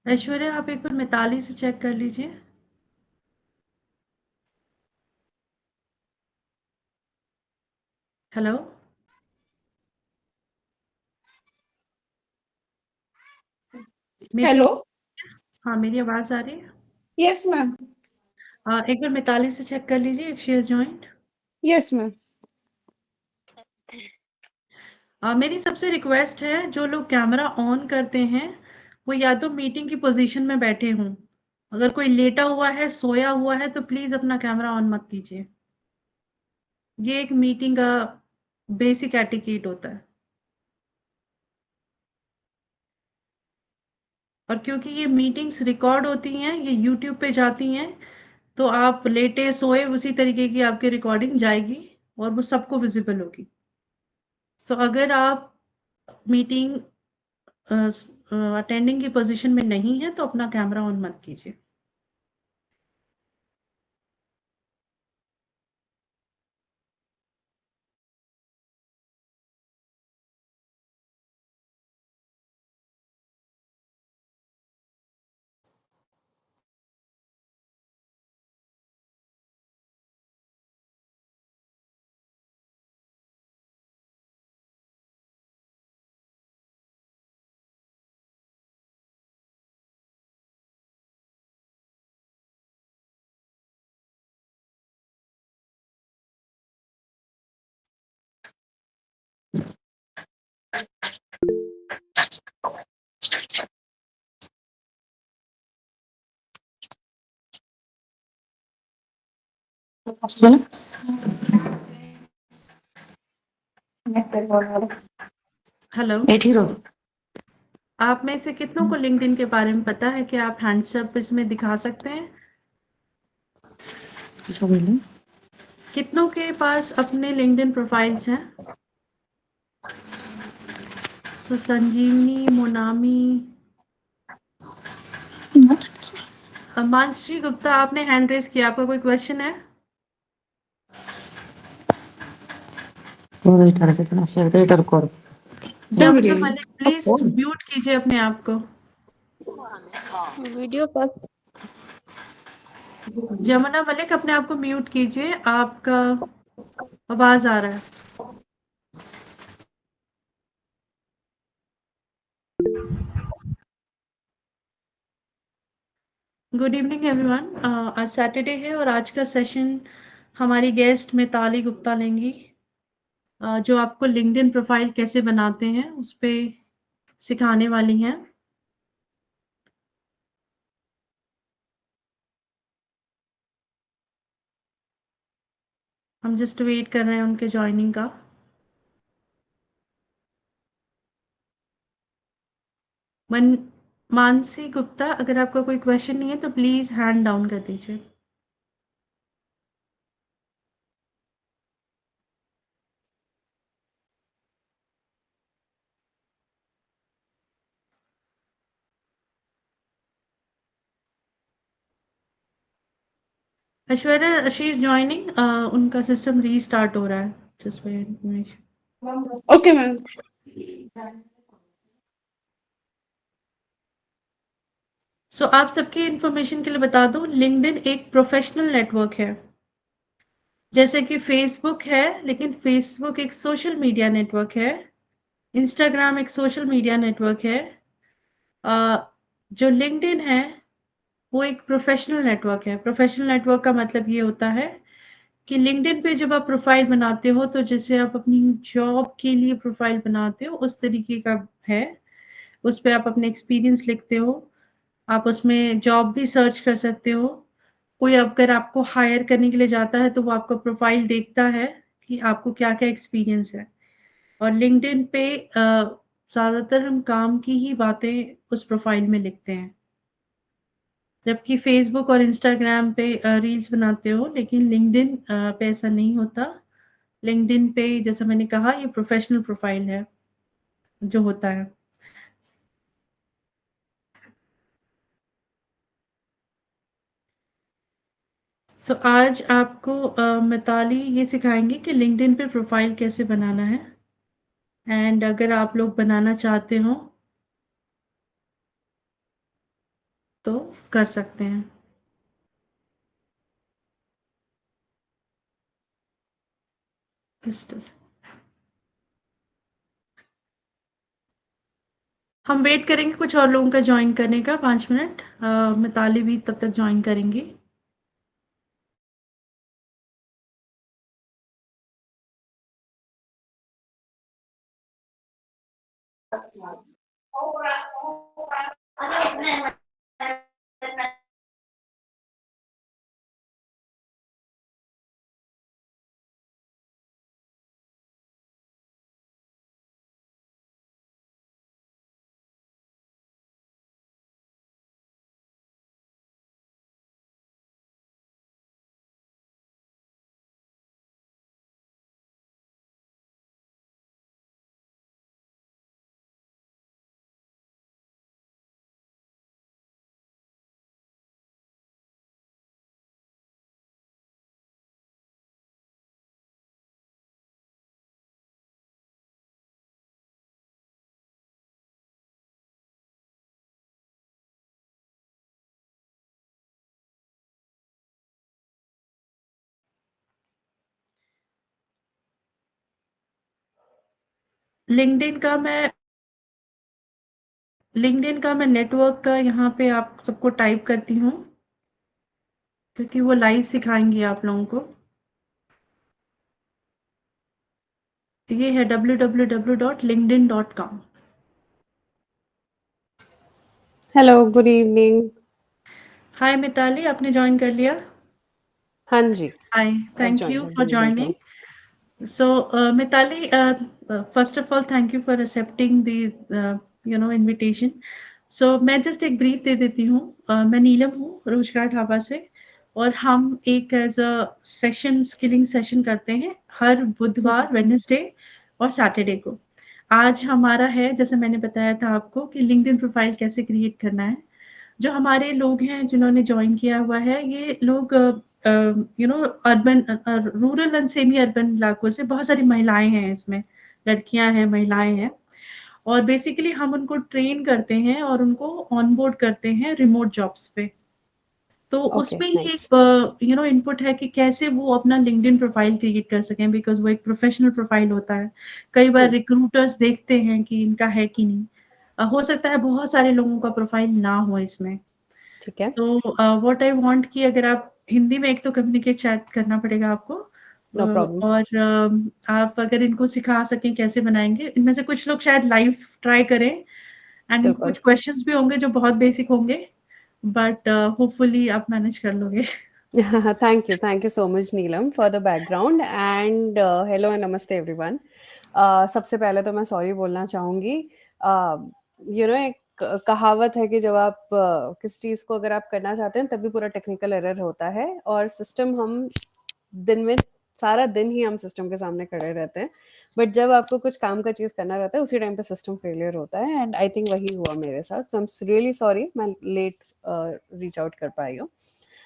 ऐश्वर्या, आप एक बार मिताली से चेक कर लीजिए। हेलो। मेरी हेलो। हाँ, मेरी आवाज आ रही है? Yes ma'am. एक बार मिताली से चेक कर लीजिए if she has joined. Yes ma'am. मेरी सबसे रिक्वेस्ट है, जो लोग कैमरा ऑन करते हैं वो या तो मीटिंग की पोजीशन में बैठे हों। अगर कोई लेटा हुआ है, सोया हुआ है, तो प्लीज अपना कैमरा ऑन मत कीजिए। ये एक मीटिंग का बेसिक एटिकेट होता है। और क्योंकि ये मीटिंग्स रिकॉर्ड होती हैं, ये यूट्यूब पे जाती हैं, तो आप लेटे सोए उसी तरीके की आपकी रिकॉर्डिंग जाएगी और वो सबको विजिबल होगी। सो अगर आप मीटिंग अटेंडिंग की पोजीशन में नहीं है तो अपना कैमरा ऑन मत कीजिए। हेलो। आप में से कितनों को लिंक्डइन के बारे में पता है कि आप हैंड्स अप इसमें दिखा सकते हैं? कितनों के पास अपने लिंक्डइन प्रोफाइल्स हैं? सो संजीवनी, मोनामी, मानसी गुप्ता, आपने हैंड रेज किया, आपका कोई क्वेश्चन है? जमुना मलिक, प्लीज म्यूट कीजिए अपने आप को। वीडियो पर जमुना मलिक, अपने आप को म्यूट कीजिए, आपका आवाज आ रहा है। Good evening everyone. आज सैटरडे है और आज का सेशन हमारी गेस्ट मिताली गुप्ता लेंगी, जो आपको लिंक्डइन प्रोफाइल कैसे बनाते हैं उस पे सिखाने वाली हैं। हम जस्ट वेट कर रहे हैं उनके ज्वाइनिंग का। मानसी गुप्ता, अगर आपका कोई क्वेश्चन नहीं है तो प्लीज हैंड डाउन कर दीजिए। ऐश्वर्या, शी इज ज्वाइनिंग, उनका सिस्टम रीस्टार्ट हो रहा है, just for information. Okay ma'am. So आप सबकी इंफॉर्मेशन के लिए बता दूं, लिंक्डइन एक प्रोफेशनल नेटवर्क है। जैसे कि फेसबुक है, लेकिन फेसबुक एक सोशल मीडिया नेटवर्क है। इंस्टाग्राम एक सोशल मीडिया नेटवर्क है। जो लिंक्डइन है वो एक प्रोफेशनल नेटवर्क है। प्रोफेशनल नेटवर्क का मतलब ये होता है कि लिंक्डइन पे जब आप प्रोफाइल बनाते हो तो जैसे आप अपनी जॉब के लिए प्रोफाइल बनाते हो उस तरीके का है। उस पे आप अपने एक्सपीरियंस लिखते हो, आप उसमें जॉब भी सर्च कर सकते हो। कोई अगर आपको हायर करने के लिए जाता है तो वो आपका प्रोफाइल देखता है कि आपको क्या-क्या एक्सपीरियंस है। और लिंक्डइन पे ज़्यादातर हम काम की ही बातें उस प्रोफाइल में लिखते हैं। जबकि फेसबुक और इंस्टाग्राम पे रील्स बनाते हो, लेकिन लिंक्डइन पे ऐसा नहीं होता। लिंक्डइन पे जैसा मैंने कहा ये प्रोफेशनल प्रोफाइल है। जो होता है। सो आज आपको मिताली ये सिखाएंगे कि लिंक्डइन पे प्रोफाइल कैसे बनाना है, एंड अगर आप लोग बनाना चाहते हो तो कर सकते हैं। Just a sec. हम वेट करेंगे कुछ और लोगों का ज्वाइन करने का 5 मिनट। मिताली भी तब तक ज्वाइन करेंगी। लिंक्डइन का मैं नेटवर्क का यहाँ पे आप सबको टाइप करती हूँ, क्योंकि वो लाइव सिखाएंगी आप लोगों को। ये है www.linkedin.com। Hello, good evening. Hi Mitali, आपने ज्वाइन कर लिया? हाँ जी, hi, I've thank joined. You I've for been able joining. to. So, Mitali, first of all, thank you for accepting the, invitation. So, मैं just एक ब्रीफ दे देती हूँ। मैं नीलम हूँ, रोजगार ढाबा से, और हम एक as a session, skilling session करते हैं हर बुधवार, वेडनेसडे और सैटरडे को। आज हमारा है, जैसे मैंने बताया था आपको, कि लिंक्डइन प्रोफाइल कैसे क्रिएट करना है। जो हमारे लोग हैं जिन्होंने ज्वाइन किया हुआ है, ये लोग urban, rural and semi urban इलाकों से, बहुत सारी महिलाएं हैं इसमें, लड़कियां हैं, महिलाएं हैं। और बेसिकली हम उनको ट्रेन करते हैं और उनको ऑनबोर्ड करते हैं रिमोट जॉब्स पे। तो Okay, उसमें ही nice. एक इनपुट है कि कैसे वो अपना लिंक्डइन प्रोफाइल क्रिएट कर सकें, बिकॉज वो एक प्रोफेशनल प्रोफाइल होता है। कई बार Hmm. रिक्रूटर्स देखते हैं कि इनका है कि नहीं। हो सकता है बहुत सारे लोगों का प्रोफाइल ना हो इसमें। ठीक है, तो व्हाट आई वांट कि अगर आप हिंदी में, एक तो कम्युनिकेट शायद करना पड़ेगा आपको, no problem. और आप अगर इनको सिखा सकें कैसे बनाएंगे, इनमें से कुछ लोग शायद लाइव ट्राई करें, एंड इनको बिल्कुल। कुछ क्वेश्चंस भी होंगे जो बहुत बेसिक होंगे, बट होपफुली आप मैनेज कर लोगे। Thank you so much, Neelam, for the background and hello and namaste everyone. सबसे पहले तो मैं सॉरी बोलना चाहूँगी। एक कहावत है कि जब आप किसी चीज़ को अगर आप करना चाहते हैं तभी पूरा टेक्निकल एरर होता है, और सिस्टम हम दिन में सारा दिन ही हम सिस्टम के सामने खड़े रहते हैं, बट जब आपको कुछ काम का चीज़ करना रहता है उसी टाइम पे सिस्टम फेलियर होता है, एंड आई थिंक वही हुआ मेरे साथ। सो आई एम रियली सॉरी, मैं लेट रीच आउट कर पाई हूँ,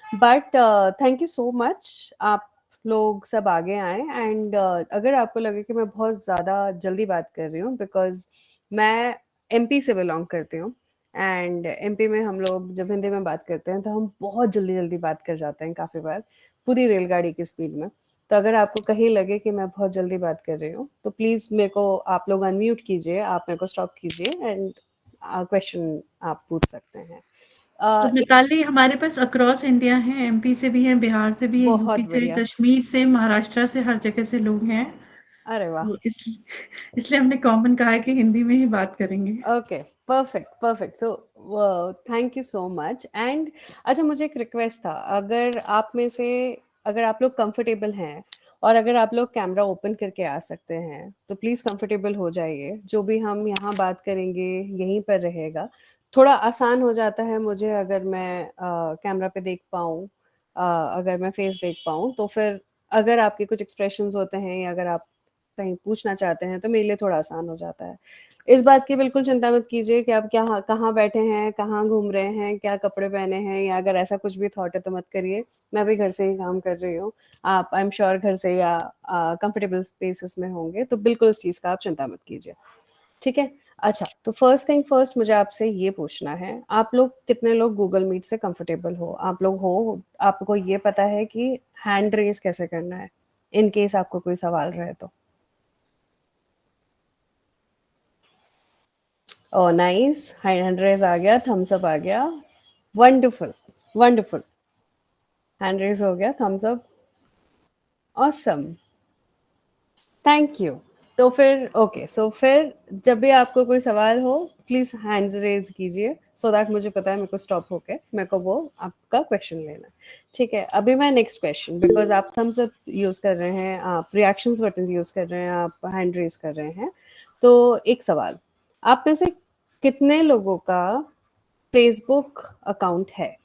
but thank you so much. आप लोग सब आगे आए, एंड अगर आपको लगे कि मैं बहुत ज़्यादा जल्दी बात कर रही हूँ, बिकॉज मैं एमपी से बिलोंग करती हूँ, एंड एमपी में हम लोग जब हिंदी में बात करते हैं तो हम बहुत जल्दी जल्दी बात कर जाते हैं, काफ़ी बार पूरी रेलगाड़ी की स्पीड में। तो अगर आपको कहीं लगे कि मैं बहुत जल्दी बात कर रही हूँ तो प्लीज़ मेरे को आप लोग अनम्यूट कीजिए, आप मेरे को स्टॉप कीजिए, एंड क्वेश्चन आप पूछ सकते हैं। तो एक मिताली, हमारे पास अक्रॉस इंडिया है, एमपी से भी है, बिहार से भी है, यूपी बहुत से है, बढ़िया। कश्मीर से, महाराष्ट्र से, हर जगह से लोग हैं। अरे वाह! तो इसलिए हमने कॉमन कहा है कि हिंदी में ही बात करेंगे। Okay, perfect, perfect. So thank you so much, and अच्छा, मुझे एक रिक्वेस्ट था, अगर आप में से अगर आप लोग कंफर्टेबल हैं और अगर आप लोग कैमरा ओपन करके आ सकते हैं तो प्लीज़ कंफर्टेबल हो जाइए। जो भी हम यहाँ बात करेंगे यहीं पर रहेगा। थोड़ा आसान हो जाता है मुझे अगर मैं कैमरा पे देख पाऊँ, अगर मैं फेस देख पाऊँ, तो फिर अगर आपके कुछ एक्सप्रेशंस होते हैं या अगर आप कहीं पूछना चाहते हैं तो मेरे लिए थोड़ा आसान हो जाता है। इस बात की बिल्कुल चिंता मत कीजिए कि आप क्या कहाँ बैठे हैं, कहाँ घूम रहे हैं, क्या कपड़े पहने हैं, या अगर ऐसा कुछ भी थॉट है तो मत करिए। मैं भी घर से ही काम कर रही हूँ। आप आई एम श्योर घर से या कंफर्टेबल स्पेसेस में होंगे, तो बिल्कुल इस चीज़ का आप चिंता मत कीजिए। ठीक है? अच्छा, तो फर्स्ट थिंग फर्स्ट मुझे आपसे ये पूछना है, आप लोग कितने लोग गूगल मीट से कंफर्टेबल हो? आप लोग हो, आपको ये पता है कि हैंड रेज़ कैसे करना है? इन केस आपको कोई सवाल रहे तो। Oh nice! हैंड रेज़ आ गया, थम्स अप आ गया। Wonderful, wonderful. हैंड रेज़ हो गया, thumbs up, awesome. Thank you. तो फिर ओके, सो फिर जब भी आपको कोई सवाल हो, प्लीज़ हैंड्स रेज़ कीजिए सो दैट मुझे पता है मेरे को स्टॉप होके मेरे को वो आपका क्वेश्चन लेना है। ठीक है, अभी मैं नेक्स्ट क्वेश्चन, बिकॉज़ आप थम्स अप यूज़ कर रहे हैं, आप रिएक्शंस बटन्स यूज़ कर रहे हैं, आप हैंड रेज़ कर रहे हैं। तो एक सवाल, आप में से कितने लोगों का फेसबुक अकाउंट है?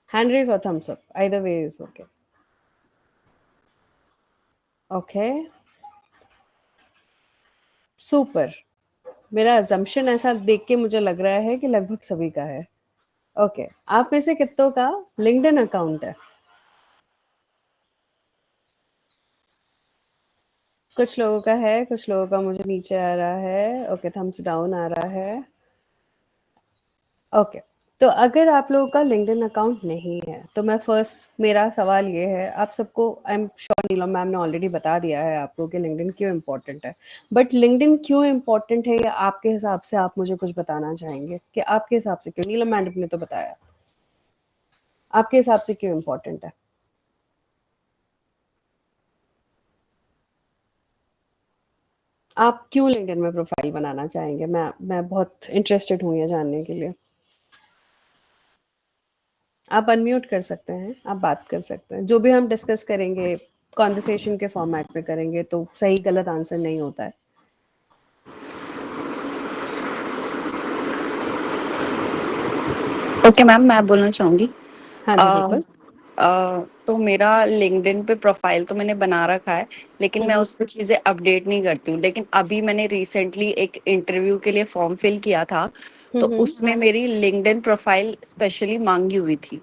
हैंड रेज़ और thumbs up, either way is okay. Okay, super. मेरा अज़म्पशन ऐसा देख के मुझे लग रहा है कि लगभग सभी का है। ओके, आप में से कितनों का लिंक्डइन अकाउंट है? कुछ लोगों का है, कुछ लोगों का मुझे नीचे आ रहा है। ओके, थम्स डाउन आ रहा है। ओके, तो अगर आप लोगों का लिंक्डइन अकाउंट नहीं है, तो मैं फर्स्ट मेरा सवाल ये है, आप सबको I am sure Neelam ma'am ने ऑलरेडी बता दिया है आपको कि लिंक्डइन क्यों इम्पोर्टेंट है। बट लिंक्डइन क्यों इम्पोर्टेंट है, या आपके हिसाब से आप मुझे कुछ बताना चाहेंगे कि आपके हिसाब से क्यों? नीलम मैडम ने तो बताया, आपके हिसाब से क्यों इम्पोर्टेंट है? आप क्यों लिंक्डइन में प्रोफाइल बनाना चाहेंगे? मैं बहुत इंटरेस्टेड हूँ ये जानने के लिए। आप अनम्यूट कर सकते हैं, आप बात कर सकते हैं। जो भी हम डिस्कस करेंगे कॉन्वर्सेशन के फॉर्मेट में करेंगे, तो सही गलत आंसर नहीं होता है। ओके मैम, मैं बोलना चाहूँगी। हाँ जी, अ, बिल्कुल। तो मेरा लिंक्डइन पे प्रोफाइल तो मैंने बना रखा है, लेकिन मैं उस पे चीज़ें अपडेट नहीं करती हूँ। लेकिन अभी मैंने रिसेंटली एक इंटरव्यू के लिए फॉर्म फिल किया था, तो उसमें मेरी लिंक्डइन प्रोफाइल स्पेशली मांगी हुई थी।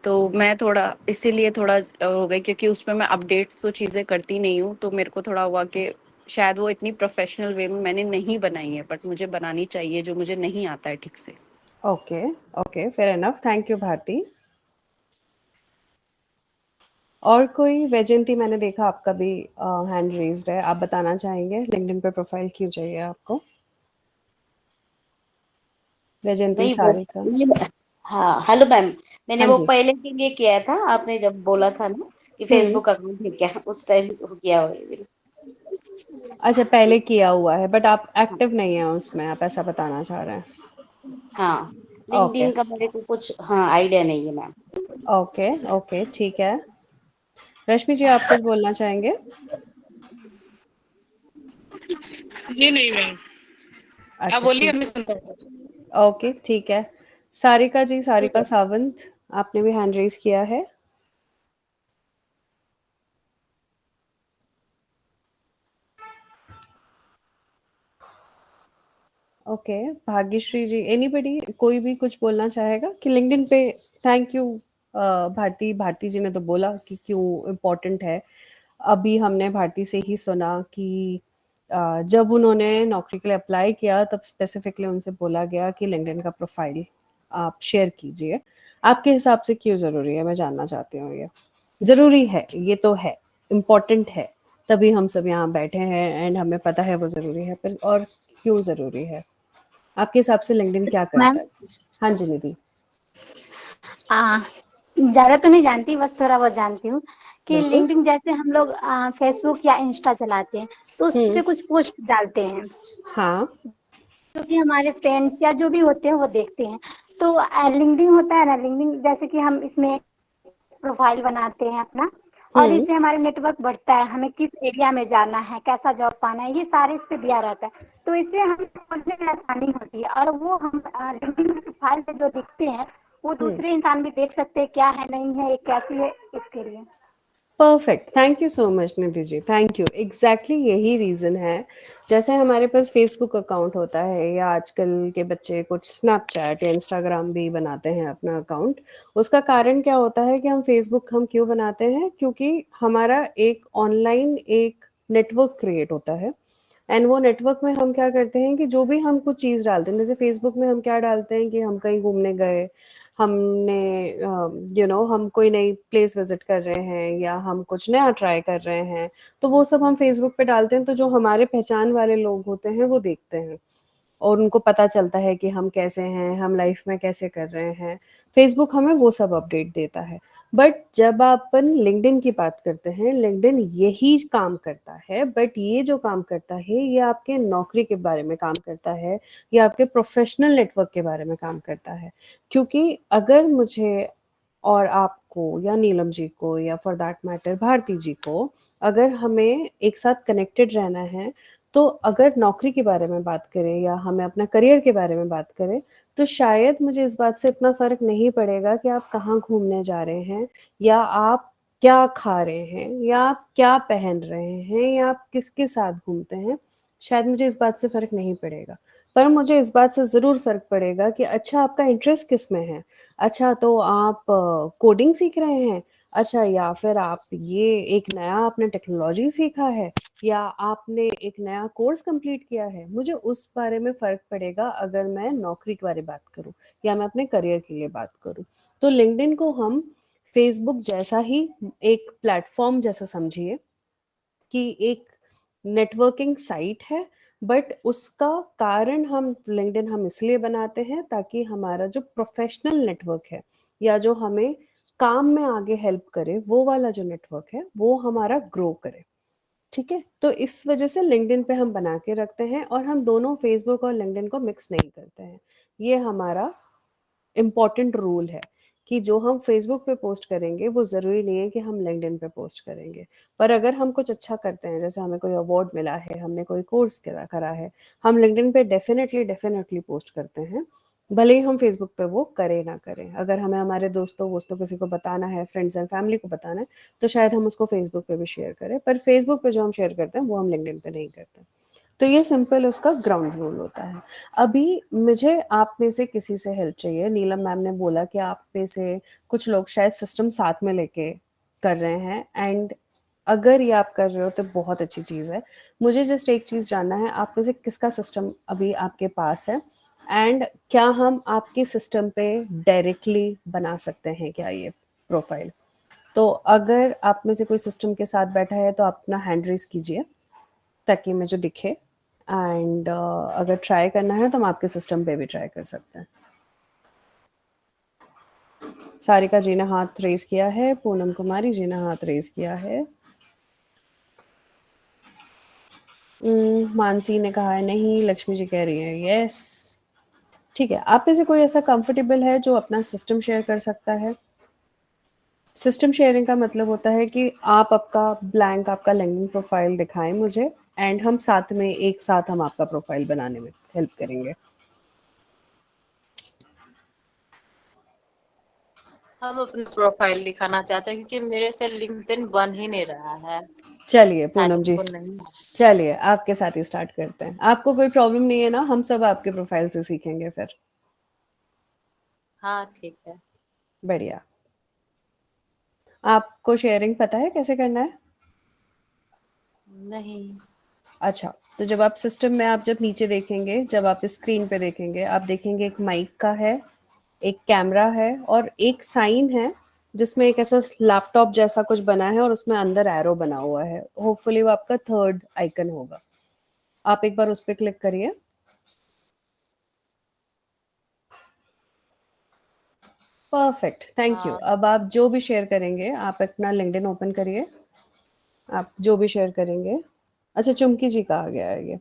तो मैं थोड़ा इसीलिए थोड़ा हो गई, क्योंकि उसमें मैं अपडेट्स तो चीज़ें करती नहीं हूँ, तो मेरे को थोड़ा हुआ कि शायद वो इतनी प्रोफेशनल वे में मैंने नहीं बनाई है, बट मुझे बनानी चाहिए, जो मुझे नहीं आता है ठीक से। Okay, okay, fair enough. Thank you Bharati. और कोई? वैजयंती, मैंने देखा आपका भी हैंड रेज्ड है, आप बताना चाहेंगे लिंक्डइन पे प्रोफाइल क्यों चाहिए आपको? वैजयंती, नहीं वो सारिका। ये हाँ, हेलो मैम। मैंने हाँ वो जी। पहले के लिए किया था, आपने जब बोला था ना कि हुँ। फेसबुक अकाउंट है क्या, उस टाइम किया हुआ है मेरा। अच्छा, पहले किया हुआ है, बट आप हाँ, एक्टिव नहीं हैं उसमें, आप ऐसा बताना चाह रहे हैं। हाँ, ओके, लिंक्डइन का मेरे को कुछ हाँ आइडिया नहीं है मैम। ओके, ओके, ठीक है। रश्मि जी, आप कुछ बोलना चाहेंगे? जी नहीं मैम, आप अच्छा, बोलिए, ठीक। मैं सुनता हूँ। ओके, ठीक है। सारिका जी, सारिका सावंत, आपने भी हैंड रेज़ किया है। ओके, भाग्यश्री जी, एनीबॉडी, कोई भी कुछ बोलना चाहेगा कि लिंक्डइन पे? थैंक यू भारती, भारती जी ने तो बोला कि क्यों इम्पोर्टेंट है। अभी हमने भारती से ही सुना कि जब उन्होंने नौकरी के लिए अप्लाई किया, तब स्पेसिफिकली उनसे बोला गया कि लिंक्डइन का प्रोफाइल आप शेयर कीजिए। आपके हिसाब से क्यों ज़रूरी है? मैं जानना चाहती हूँ ये। ज़रूरी है, ये तो है, इम्पोर्टेंट है, तभी हम सब यहाँ बैठे हैं एंड हमें पता है वो ज़रूरी है, पर और क्यों ज़रूरी है? आपके हिसाब से लिंक्डइन क्या मैम करता है? हाँ जी, निधि। आ, ज्यादा तो नहीं जानती, बस थोड़ा बहुत जानती हूँ कि बिल्कुल। लिंक्डइन जैसे हम लोग फेसबुक या इंस्टा चलाते हैं तो उस हुँ, पे कुछ पोस्ट डालते हैं, हाँ। जो कि हमारे फ्रेंड्स या जो भी होते हैं वो देखते हैं। तो लिंक्डइन होता है ना, लिंक्डइन जैसे कि हम इसमें प्रोफाइल बनाते हैं अपना, और हुँ, इससे हमारा नेटवर्क बढ़ता है, हमें किस एरिया में जाना है, कैसा जॉब पाना है, ये सारे इस पे दिया रहता है। तो इससे हमें समझने में आसानी होती है, और वो हम लिंक्डइन प्रोफाइल पे जो दिखते हैं वो हुँ। दूसरे इंसान भी देख सकते हैं क्या है नहीं है, ये कैसी है, इसके लिए। Perfect, thank you so much Nidhi ji, thank you. Exactly यही रीज़न है। जैसे हमारे पास फेसबुक अकाउंट होता है, या आजकल के बच्चे कुछ स्नैपचैट या इंस्टाग्राम भी बनाते हैं अपना अकाउंट। उसका कारण क्या होता है कि हम फेसबुक हम क्यों बनाते हैं? क्योंकि हमारा एक ऑनलाइन एक नेटवर्क क्रिएट होता है, एंड वो नेटवर्क में हम क्या करते हैं कि जो भी हम कुछ चीज़ डालते हैं, जैसे फेसबुक में हम क्या डालते हैं कि हम कहीं घूमने गए, हमने हम कोई नई प्लेस विजिट कर रहे हैं, या हम कुछ नया ट्राई कर रहे हैं, तो वो सब हम फेसबुक पे डालते हैं, तो जो हमारे पहचान वाले लोग होते हैं वो देखते हैं, और उनको पता चलता है कि हम कैसे हैं, हम लाइफ में कैसे कर रहे हैं। फेसबुक हमें वो सब अपडेट देता है। बट जब अपन लिंक्डइन की बात करते हैं, लिंक्डइन यही काम करता है, बट ये जो काम करता है ये आपके नौकरी के बारे में काम करता है, या आपके प्रोफेशनल नेटवर्क के बारे में काम करता है। क्योंकि अगर मुझे और आपको, या नीलम जी को, या फॉर दैट मैटर भारती जी को, अगर हमें एक साथ कनेक्टेड रहना है, तो अगर नौकरी के बारे में बात करें या हमें अपना करियर के बारे में बात करें, तो शायद मुझे इस बात से इतना फ़र्क नहीं पड़ेगा कि आप कहाँ घूमने जा रहे हैं, या आप क्या खा रहे हैं, या आप क्या पहन रहे हैं, या आप किसके साथ घूमते हैं। शायद मुझे इस बात से फ़र्क नहीं पड़ेगा, पर मुझे इस बात से ज़रूर फ़र्क पड़ेगा कि अच्छा आपका इंटरेस्ट किस में है। अच्छा, तो आप कोडिंग सीख रहे हैं? अच्छा, या फिर आप ये एक नया आपने टेक्नोलॉजी सीखा है, या आपने एक नया कोर्स कंप्लीट किया है। मुझे उस बारे में फ़र्क पड़ेगा अगर मैं नौकरी के बारे में बात करूँ, या मैं अपने करियर के लिए बात करूँ। तो लिंक्डइन को हम फेसबुक जैसा ही एक प्लेटफ़ॉर्म जैसा समझिए, कि एक नेटवर्किंग साइट है, बट उसका कारण हम लिंक्डइन हम इसलिए बनाते हैं ताकि हमारा जो प्रोफेशनल नेटवर्क है, या जो हमें काम में आगे हेल्प करे, वो वाला जो नेटवर्क है वो हमारा ग्रो करे। ठीक है? तो इस वजह से लिंक्डइन पे हम बना के रखते हैं, और हम दोनों फेसबुक और लिंक्डइन को मिक्स नहीं करते हैं। ये हमारा इम्पोर्टेंट रूल है कि जो हम फेसबुक पे पोस्ट करेंगे वो ज़रूरी नहीं है कि हम लिंक्डइन पे पोस्ट करेंगे। पर अगर हम कुछ अच्छा करते हैं, जैसे हमें कोई अवार्ड मिला है, हमने कोई कोर्स करा करा है, हम लिंक्डइन पे डेफ़िनेटली डेफ़िनेटली पोस्ट करते हैं, भले ही हम फेसबुक पे वो करें ना करें। अगर हमें हमारे दोस्तों वोस्तों किसी को बताना है, फ्रेंड्स एंड फैमिली को बताना है, तो शायद हम उसको फेसबुक पे भी शेयर करें, पर फेसबुक पे जो हम शेयर करते हैं वो हम लिंक्डइन पे नहीं करते। तो ये सिंपल उसका ग्राउंड रूल होता है। अभी मुझे आप में से किसी से हेल्प चाहिए। नीलम मैम ने बोला कि आप में से कुछ लोग शायद सिस्टम साथ में लेके कर रहे हैं, एंड अगर ये आप कर रहे हो तो बहुत अच्छी चीज़ है। मुझे जस्ट एक चीज़ जानना है, आप में से किसका सिस्टम अभी आपके पास है, एंड क्या हम आपके सिस्टम पे डायरेक्टली बना सकते हैं क्या ये प्रोफाइल? तो अगर आप में से कोई सिस्टम के साथ बैठा है तो आप अपना हैंड रेज़ कीजिए ताकि मुझे दिखे, एंड अगर ट्राई करना है तो हम आपके सिस्टम पे भी ट्राई कर सकते हैं। सारिका जी ने हाथ रेज़ किया है, पूनम कुमारी जी ने हाथ रेज़ किया है। मानसी ने कहा है नहीं, लक्ष्मी जी कह रही है यस। ठीक है, आप में से कोई ऐसा कंफर्टेबल है जो अपना सिस्टम शेयर कर सकता है? सिस्टम शेयरिंग का मतलब होता है कि आप आपका ब्लैंक आपका लिंक्डइन प्रोफाइल दिखाएं मुझे, एंड हम साथ में एक साथ हम आपका प्रोफाइल बनाने में हेल्प करेंगे। हम अपना प्रोफाइल दिखाना चाहते हैं क्योंकि मेरे से लिंक्डइन बन ही नहीं रहा है। चलिए शायद पूनम जी, आपको नहीं। चलिए आपके साथ ही स्टार्ट करते हैं। आपको कोई प्रॉब्लम नहीं है ना? हम सब आपके प्रोफाइल से सीखेंगे फिर। हाँ ठीक है। बढ़िया। आपको शेयरिंग पता है कैसे करना है? नहीं। अच्छा, तो जब आप सिस्टम में आप जब नीचे देखेंगे, जब आप स्क्रीन पे देखेंगे, आप देखेंगे एक माइक का है, एक कैमरा है, और एक साइन है जिसमें एक ऐसा लैपटॉप जैसा कुछ बना है और उसमें अंदर एरो बना हुआ है। होपफुली वो आपका थर्ड आइकन होगा। आप एक बार उस पे क्लिक करिए। Perfect, thank you. हाँ अब आप जो भी शेयर करेंगे, आप अपना लिंक्डइन ओपन करिए। आप जो भी शेयर करेंगे। अच्छा, चुमकी जी का आ गया है ये।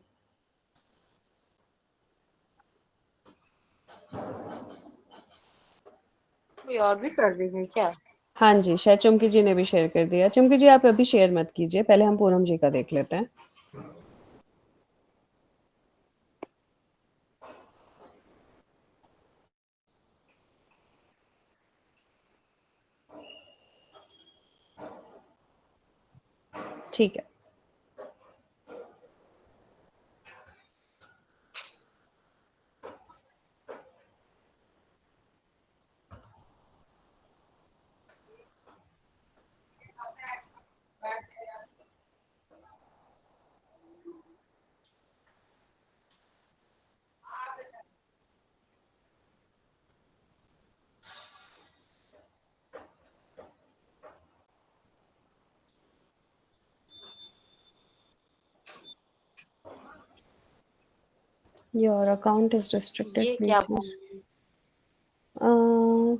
कोई और भी कर देंगे क्या? हाँ जी, शायद चुमकी जी ने भी शेयर कर दिया। चुमकी जी आप अभी शेयर मत कीजिए, पहले हम पूनम जी का देख लेते हैं। ठीक है। Your account is restricted. ये Please क्या see. बोल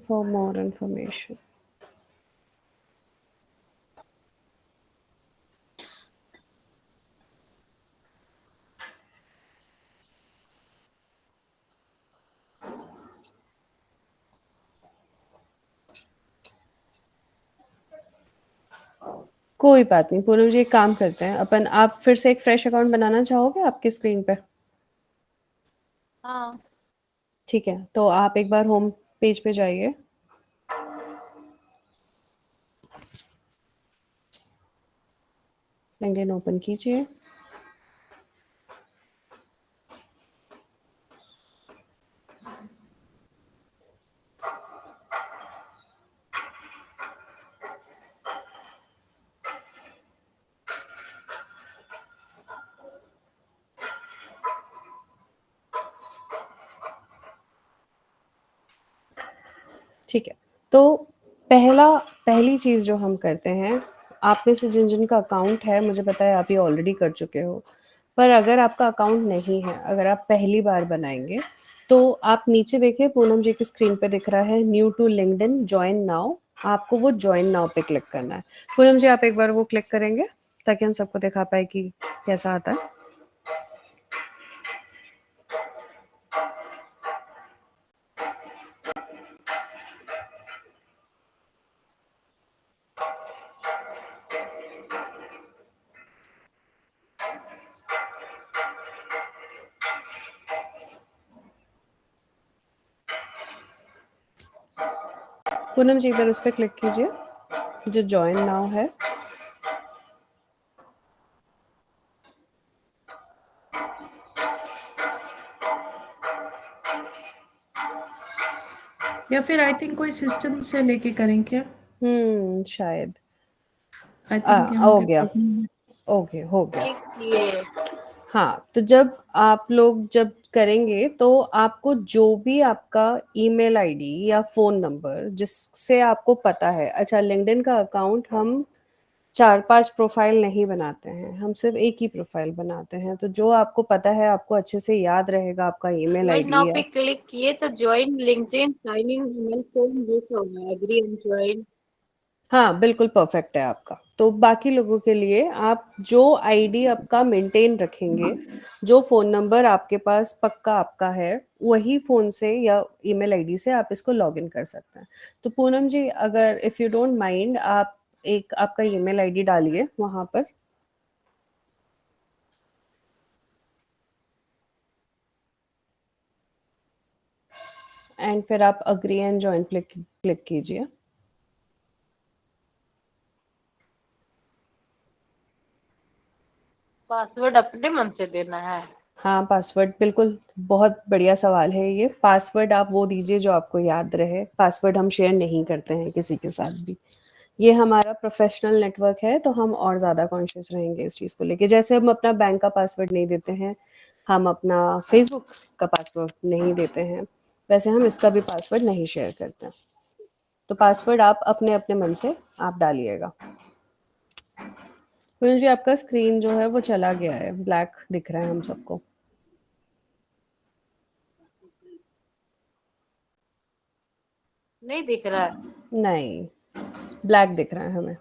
For more information. कोई बात नहीं पूनम जी, एक काम करते हैं अपन, आप फिर से एक फ्रेश अकाउंट बनाना चाहोगे आपकी स्क्रीन पे? हाँ ठीक है, तो आप एक बार होम पेज पे जाइए। लिंक्डइन ओपन कीजिए। ठीक है, तो पहली चीज़ जो हम करते हैं, आप में से जिन जिनका अकाउंट है मुझे पता है आप ये ऑलरेडी कर चुके हो, पर अगर आपका अकाउंट नहीं है, अगर आप पहली बार बनाएंगे, तो आप नीचे देखिए पूनम जी की स्क्रीन पे दिख रहा है new to LinkedIn join now, आपको वो जॉइन नाउ पे क्लिक करना है। पूनम जी आप एक बार वो क्लिक करेंगे ताकि हम सबको दिखा पाए कि कैसा आता है। पूनम जी एक बार उस पर क्लिक कीजिए जो जॉइन नाउ है। या फिर आई थिंक कोई सिस्टम से लेके करें क्या? शायद आई थिंक यहाँ हो पे गया। प्रॉब्लम है। ओके, हो गया। देखिए हाँ, तो जब आप लोग जब करेंगे तो आपको जो भी आपका ईमेल आईडी या फ़ोन नंबर जिससे आपको पता है, अच्छा लिंक्डइन का अकाउंट हम 4-5 प्रोफ़ाइल नहीं बनाते हैं, हम सिर्फ़ एक ही प्रोफ़ाइल बनाते हैं, तो जो आपको पता है, आपको अच्छे से याद रहेगा आपका ईमेल ज्वाइन नाउ आईडी पे या क्लिक किए तो join LinkedIn sign in email form ये सब होगा, एग्री एंड ज्वाइन। हाँ, बिल्कुल परफेक्ट है आपका। तो बाकी लोगों के लिए आप जो आईडी आपका मेंटेन रखेंगे, जो फ़ोन नंबर आपके पास पक्का आपका है, वही फ़ोन से या ईमेल आईडी से आप इसको लॉगिन कर सकते हैं। तो पूनम जी अगर इफ़ यू डोंट माइंड आप एक आपका ईमेल आईडी डालिए वहाँ पर। एंड फिर आप agree and join click click कीजिए। पासवर्ड अपने मन से देना है। हाँ, पासवर्ड बिल्कुल, बहुत बढ़िया सवाल है ये। पासवर्ड आप वो दीजिए जो आपको याद रहे। पासवर्ड हम शेयर नहीं करते हैं किसी के साथ भी। ये हमारा प्रोफ़ेशनल नेटवर्क है, तो हम और ज़्यादा कॉन्शियस रहेंगे इस चीज़ को लेके। जैसे हम अपना बैंक का पासवर्ड नहीं देते हैं, हम अपना फ़ेसबुक का पासवर्ड नहीं देते हैं, वैसे हम इसका भी पासवर्ड नहीं शेयर करते हैं। तो पासवर्ड आप अपने-अपने मन से आप डालिएगा। पूनम जी आपका स्क्रीन जो है वो चला गया है, ब्लैक दिख रहा है हम सबको। नहीं दिख रहा है। नहीं, ब्लैक दिख रहा है हमें।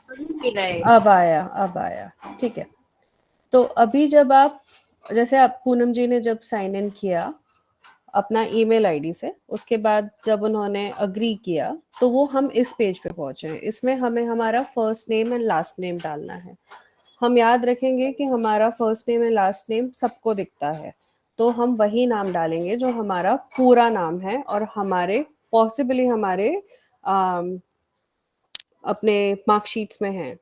अभी भी नहीं। अब आया, ठीक है। तो अभी जब आप जैसे आप पूनम जी ने जब साइन इन किया अपना ईमेल आईडी से, उसके बाद जब उन्होंने एग्री किया, तो वो हम इस पेज पे पहुंचे हैं। इसमें हमें हमारा first name and last name डालना है। हम याद रखेंगे कि हमारा first name and last name सबको दिखता है, तो हम वही नाम डालेंगे जो हमारा पूरा नाम है और हमारे पॉसिबली हमारे अपने मार्कशीट्स में हैं।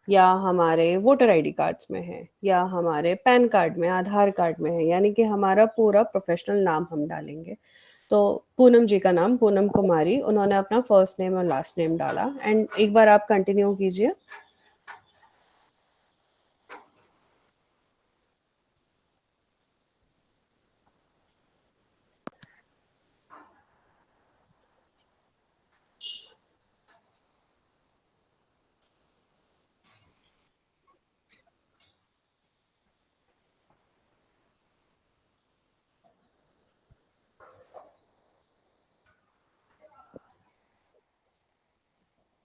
या हमारे वोटर आईडी कार्ड्स में है, या हमारे पैन कार्ड में, आधार कार्ड में है, यानी कि हमारा पूरा प्रोफेशनल नाम हम डालेंगे। तो पूनम जी का नाम पूनम कुमारी, उन्होंने अपना फर्स्ट नेम और लास्ट नेम डाला। एंड एक बार आप कंटिन्यू कीजिए।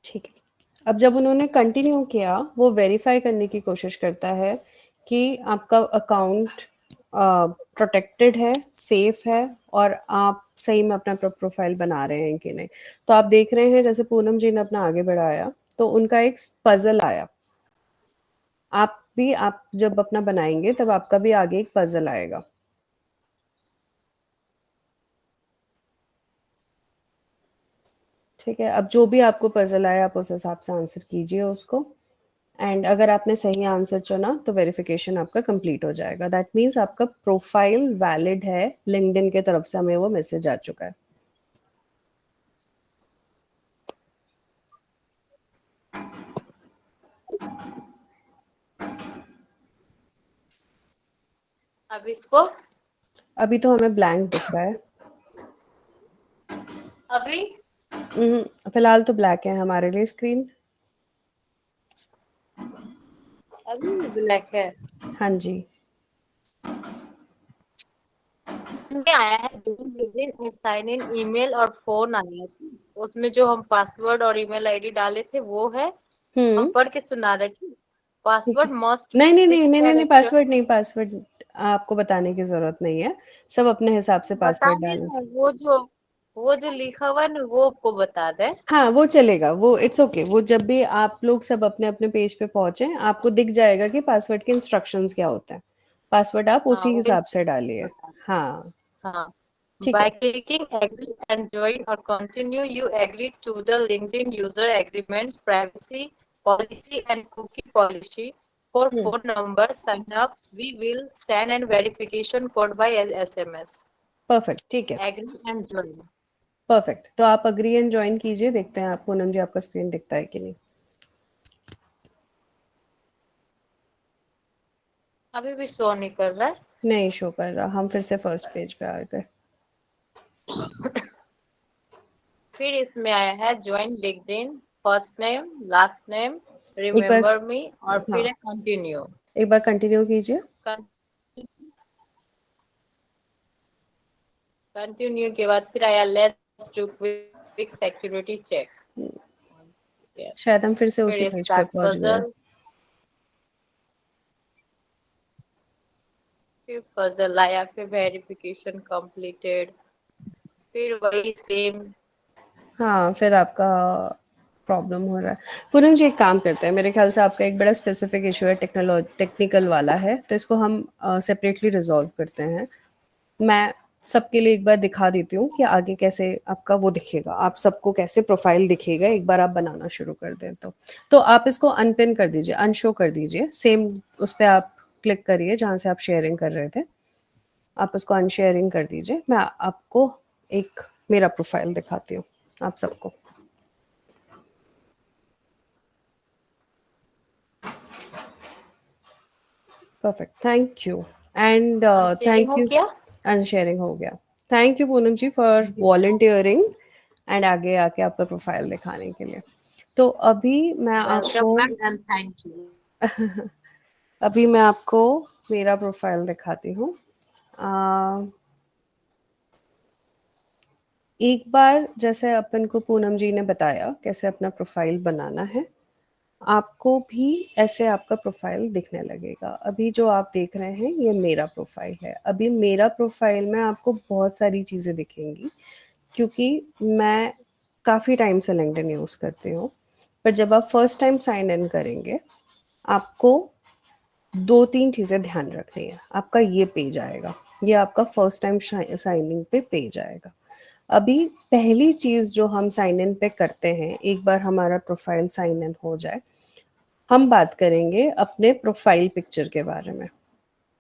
ठीक है, अब जब उन्होंने कंटिन्यू किया, वो वेरीफाई करने की कोशिश करता है कि आपका अकाउंट प्रोटेक्टेड है, सेफ है, और आप सही में अपना प्रोफाइल बना रहे हैं कि नहीं। तो आप देख रहे हैं जैसे पूनम जी ने अपना आगे बढ़ाया तो उनका एक पजल आया। आप जब अपना बनाएंगे तब आपका भी आगे एक पजल आएगा। ठीक है, अब जो भी आपको पजल आया आप उस हिसाब से आंसर कीजिए उसको। एंड अगर आपने सही आंसर चुना तो वेरिफिकेशन आपका कंप्लीट हो जाएगा। दैट मीन्स आपका प्रोफाइल वैलिड है, लिंक्डइन के तरफ से हमें वो मैसेज आ चुका है। अब इसको अभी तो हमें ब्लैंक दिख रहा है। अभी फिलहाल तो ब्लैक है हमारे लिए स्क्रीन। अभी ब्लैक है। हाँ जी। में आया है साइन इन ईमेल और फोन आया है। उसमें जो हम पासवर्ड और ईमेल आईडी डाले थे वो है। हम पढ़ के सुना रहे थे। पासवर्ड मस्ट नहीं बी नहीं नहीं 6 नहीं नहीं नहीं, कैरेक्टर। पासवर्ड नहीं, पासवर्ड आपको बताने की जरूरत नहीं है। सब अपने हिसाब से पासवर्ड बताइए डालें। ना, वो जो लिखा हुआ है ना वो आपको बता दे। हाँ वो चलेगा, वो इट्स ओके। वो जब भी आप लोग सब अपने अपने पेज पे पहुंचे आपको दिख जाएगा कि पासवर्ड के इंस्ट्रक्शंस क्या होते हैं। पासवर्ड आप हाँ उसी वो हिसाब से डालिए। बता दे। हाँ हाँ। ठीक By है। clicking agree and join or continue, you agree to the LinkedIn user agreements, privacy policy and cookie policy. For phone number sign-ups, we will send an verification code by SMS. Perfect, ठीक है। Agree and join. Perfect, तो आप agree and join कीजिए, देखते हैं आप पूनम जी आपका screen दिखता है कि नहीं। अभी भी शो नहीं कर रहा है। नहीं शो कर रहा, हम फिर से फर्स्ट पेज पे आ गए। फिर इसमें आया है join LinkedIn, first name, last name, एक बार, रिमेम्बर मी और हाँ फिर है कंटिन्यू। एक बार कंटिन्यू कीजिए। कंटिन्यू के बाद फिर आया let's do quick security check. शायद हम फिर से उसी फिर पेज पे स्टार्ट पहुंच गए। पजल, फिर पजल आया, फिर वेरिफिकेशन कंप्लीटेड, फिर वही सेम। हाँ फिर आपका प्रॉब्लम हो रहा है। पूनम जी एक काम करते हैं, मेरे ख्याल से आपका एक बड़ा स्पेसिफिक इशू है, टेक्निकल वाला है, तो इसको हम सेपरेटली रिजॉल्व करते हैं। मैं सबके लिए एक बार दिखा देती हूँ कि आगे कैसे आपका वो दिखेगा, आप सबको कैसे प्रोफाइल दिखेगा एक बार आप बनाना शुरू कर दें। तो आप इसको अनपिन कर दीजिए, अनशो कर दीजिए। सेम उस पर आप क्लिक करिए जहाँ से आप शेयरिंग कर रहे थे, आप उसको अनशेयरिंग कर दीजिए। मैं आपको एक मेरा प्रोफाइल दिखाती हूँ आप सबको। Perfect, thank you. And sharing thank हो यू। गया। अनशेयरिंग हो गया। Thank you Poonam ji for volunteering and आगे आके आपका प्रोफाइल दिखाने के लिए। तो अभी मैं वेलकम आपको मैम एंड थैंक यू। अभी मैं आपको मेरा प्रोफाइल दिखाती हूँ। एक बार जैसे अपन को पूनम जी ने बताया कैसे अपना प्रोफाइल बनाना है, आपको भी ऐसे आपका प्रोफाइल दिखने लगेगा। अभी जो आप देख रहे हैं ये मेरा प्रोफाइल है। अभी मेरा प्रोफाइल में आपको बहुत सारी चीज़ें दिखेंगी क्योंकि मैं काफ़ी टाइम से लिंक्डइन यूज़ करती हूँ। पर जब आप फर्स्ट टाइम साइन इन करेंगे आपको 2-3 चीज़ें ध्यान रखनी है। आपका ये पेज आएगा, ये आपका फर्स्ट टाइम साइन इन पे पेज आएगा। अभी पहली चीज़ जो हम साइन इन पे करते हैं, एक बार हमारा प्रोफाइल साइन इन हो जाए हम बात करेंगे अपने प्रोफाइल पिक्चर के बारे में।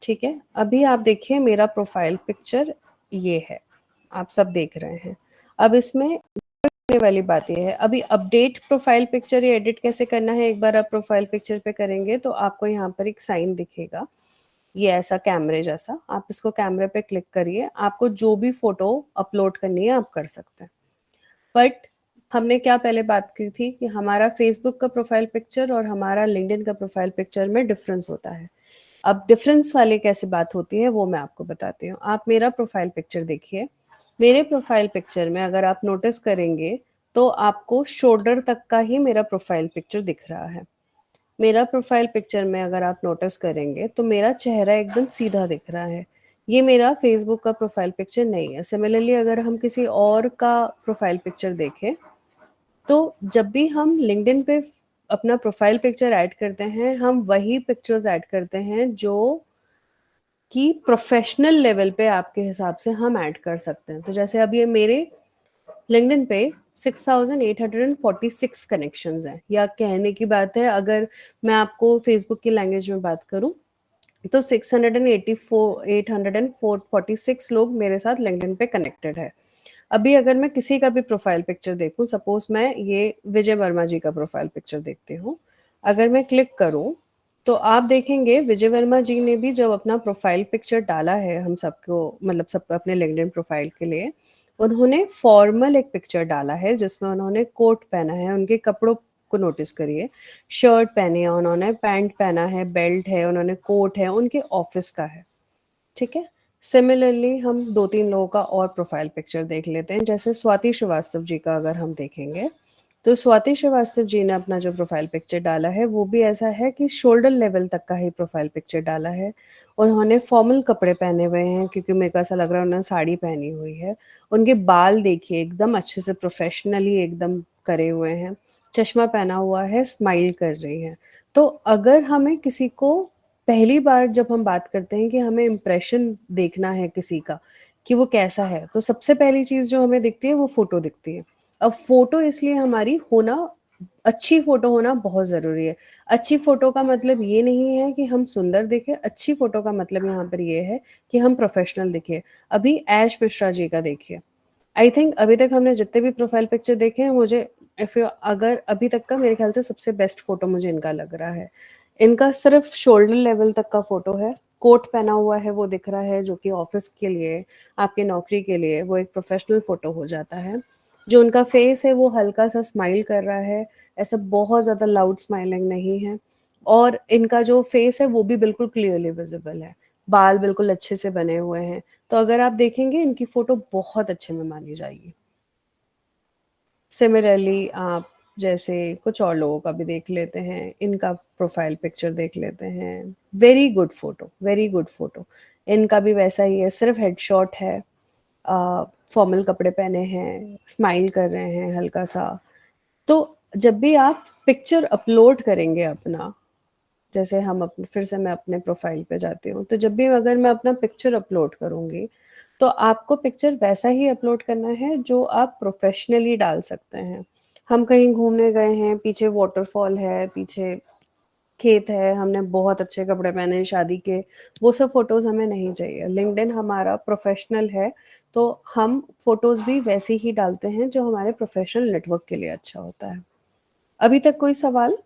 ठीक है, अभी आप देखिए मेरा प्रोफाइल पिक्चर ये है, आप सब देख रहे हैं। अब इसमें करने वाली बात ये है, अभी अपडेट प्रोफाइल पिक्चर या एडिट कैसे करना है, एक बार आप प्रोफाइल पिक्चर पे करेंगे तो आपको यहाँ पर एक साइन दिखेगा, ये ऐसा कैमरे जैसा, आप इसको कैमरे पे क्लिक करिए, आपको जो भी फोटो अपलोड करनी है आप कर सकते हैं। बट हमने क्या पहले बात की थी कि हमारा फेसबुक का प्रोफाइल पिक्चर और हमारा लिंक्डइन का प्रोफाइल पिक्चर में डिफरेंस होता है। अब डिफरेंस वाली कैसे बात होती है वो मैं आपको बताती हूँ। आप मेरा प्रोफाइल पिक्चर देखिए, मेरे प्रोफाइल पिक्चर में अगर आप नोटिस करेंगे तो आपको शोल्डर तक का ही मेरा प्रोफाइल पिक्चर दिख रहा है। मेरा प्रोफाइल पिक्चर में अगर आप नोटिस करेंगे तो मेरा चेहरा एकदम सीधा दिख रहा है। ये मेरा फेसबुक का प्रोफाइल पिक्चर नहीं है। सिमिलरली अगर हम किसी और का प्रोफाइल पिक्चर देखें तो जब भी हम लिंक्डइन पे अपना प्रोफाइल पिक्चर ऐड करते हैं, हम वही पिक्चर्स ऐड करते हैं जो कि प्रोफेशनल लेवल पे आपके हिसाब से हम ऐड कर सकते हैं। तो जैसे अब ये मेरे लिंक्डइन पे 6846 कनेक्शंस हैं, या कहने की बात है अगर मैं आपको फेसबुक की लैंग्वेज में बात करूं तो 846 लोग मेरे साथ लिंक्डइन पे कनेक्टेड है। अभी अगर मैं किसी का भी प्रोफाइल पिक्चर देखूं, सपोज मैं ये विजय वर्मा जी का प्रोफाइल पिक्चर देखती हूँ, अगर मैं क्लिक करूं तो आप देखेंगे विजय वर्मा जी ने भी जब अपना प्रोफाइल पिक्चर डाला है हम सबको, मतलब सब अपने लिंक्डइन प्रोफाइल के लिए, उन्होंने फॉर्मल एक पिक्चर डाला है जिसमें उन्होंने कोट पहना है। उनके कपड़ों को नोटिस करिए, शर्ट पहनी है उन्होंने, पैंट पहना है, बेल्ट है, उन्होंने कोट है, उनके ऑफिस का है। ठीक है, सिमिलरली हम 2-3 लोगों का और प्रोफाइल पिक्चर देख लेते हैं। जैसे स्वाति श्रीवास्तव जी का अगर हम देखेंगे तो स्वाति श्रीवास्तव जी ने अपना जो प्रोफाइल पिक्चर डाला है वो भी ऐसा है कि शोल्डर लेवल तक का ही प्रोफाइल पिक्चर डाला है। उन्होंने फॉर्मल कपड़े पहने हुए हैं, क्योंकि मेरे को ऐसा लग रहा है उन्होंने साड़ी पहनी हुई है। उनके बाल देखिए एकदम अच्छे से प्रोफेशनली एकदम करे हुए हैं, चश्मा पहना हुआ है, स्माइल कर रही है। तो अगर हमें किसी को पहली बार जब हम बात करते हैं कि हमें इम्प्रेशन देखना है किसी का कि वो कैसा है, तो सबसे पहली चीज़ जो हमें दिखती है वो फ़ोटो दिखती है। अब फ़ोटो इसलिए हमारी होना, अच्छी फ़ोटो होना बहुत ज़रूरी है। अच्छी फ़ोटो का मतलब ये नहीं है कि हम सुंदर दिखें, अच्छी फ़ोटो का मतलब यहाँ पर ये है कि हम प्रोफ़ेशनल दिखें। अभी ऐश मिश्रा जी का देखिए, आई थिंक अभी तक हमने जितने भी प्रोफ़ाइल पिक्चर देखे हैं, मुझे अगर अभी तक का मेरे ख़्याल से सबसे बेस्ट फ़ोटो मुझे इनका लग रहा है। इनका सिर्फ शोल्डर लेवल तक का फोटो है, कोट पहना हुआ है वो दिख रहा है, जो कि ऑफिस के लिए, आपके नौकरी के लिए वो एक प्रोफेशनल फोटो हो जाता है। जो उनका फेस है वो हल्का सा स्माइल कर रहा है, ऐसा बहुत ज़्यादा लाउड स्माइलिंग नहीं है, और इनका जो फेस है वो भी बिल्कुल क्लियरली विजिबल है, बाल बिल्कुल अच्छे से बने हुए हैं। तो अगर आप देखेंगे इनकी फोटो बहुत अच्छे में मानी जाएगी। सिमिलरली आप जैसे कुछ और लोगों का भी देख लेते हैं, इनका प्रोफाइल पिक्चर देख लेते हैं, very good photo, very good photo. इनका भी वैसा ही है, सिर्फ हेडशॉट है, फॉर्मल कपड़े पहने हैं, स्माइल कर रहे हैं हल्का सा। तो जब भी आप पिक्चर अपलोड करेंगे अपना, जैसे हम अपने, फिर से मैं अपने प्रोफाइल पे जाती हूँ, तो जब भी अगर मैं अपना पिक्चर अपलोड करूँगी तो आपको पिक्चर वैसा ही अपलोड करना है जो आप प्रोफेशनली डाल सकते हैं। हम कहीं घूमने गए हैं, पीछे वाटरफॉल है, पीछे खेत है, हमने बहुत अच्छे कपड़े पहने हैं शादी के, वो सब फोटोज हमें नहीं चाहिए। लिंक्डइन हमारा प्रोफेशनल है, तो हम फोटोज भी वैसे ही डालते हैं जो हमारे प्रोफेशनल नेटवर्क के लिए अच्छा होता है। अभी तक कोई सवाल,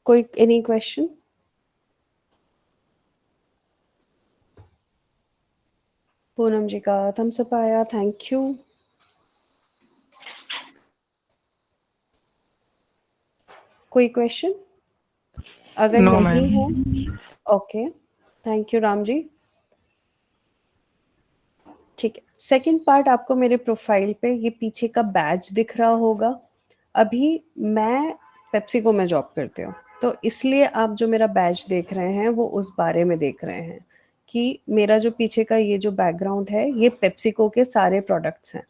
कोई एनी क्वेश्चन? पूनम जी का थम्स अप आया, थैंक यू। कोई क्वेश्चन? अगर नो नहीं मैम। है, ओके, थैंक यू राम जी। ठीक है, सेकंड पार्ट, आपको मेरे प्रोफाइल पे ये पीछे का बैज दिख रहा होगा। अभी मैं पेप्सिको में जॉब करती हूँ, तो इसलिए आप जो मेरा बैज देख रहे हैं वो उस बारे में देख रहे हैं कि मेरा जो पीछे का ये जो बैकग्राउंड है ये पेप्सिको के सारे प्रोडक्ट्स हैं।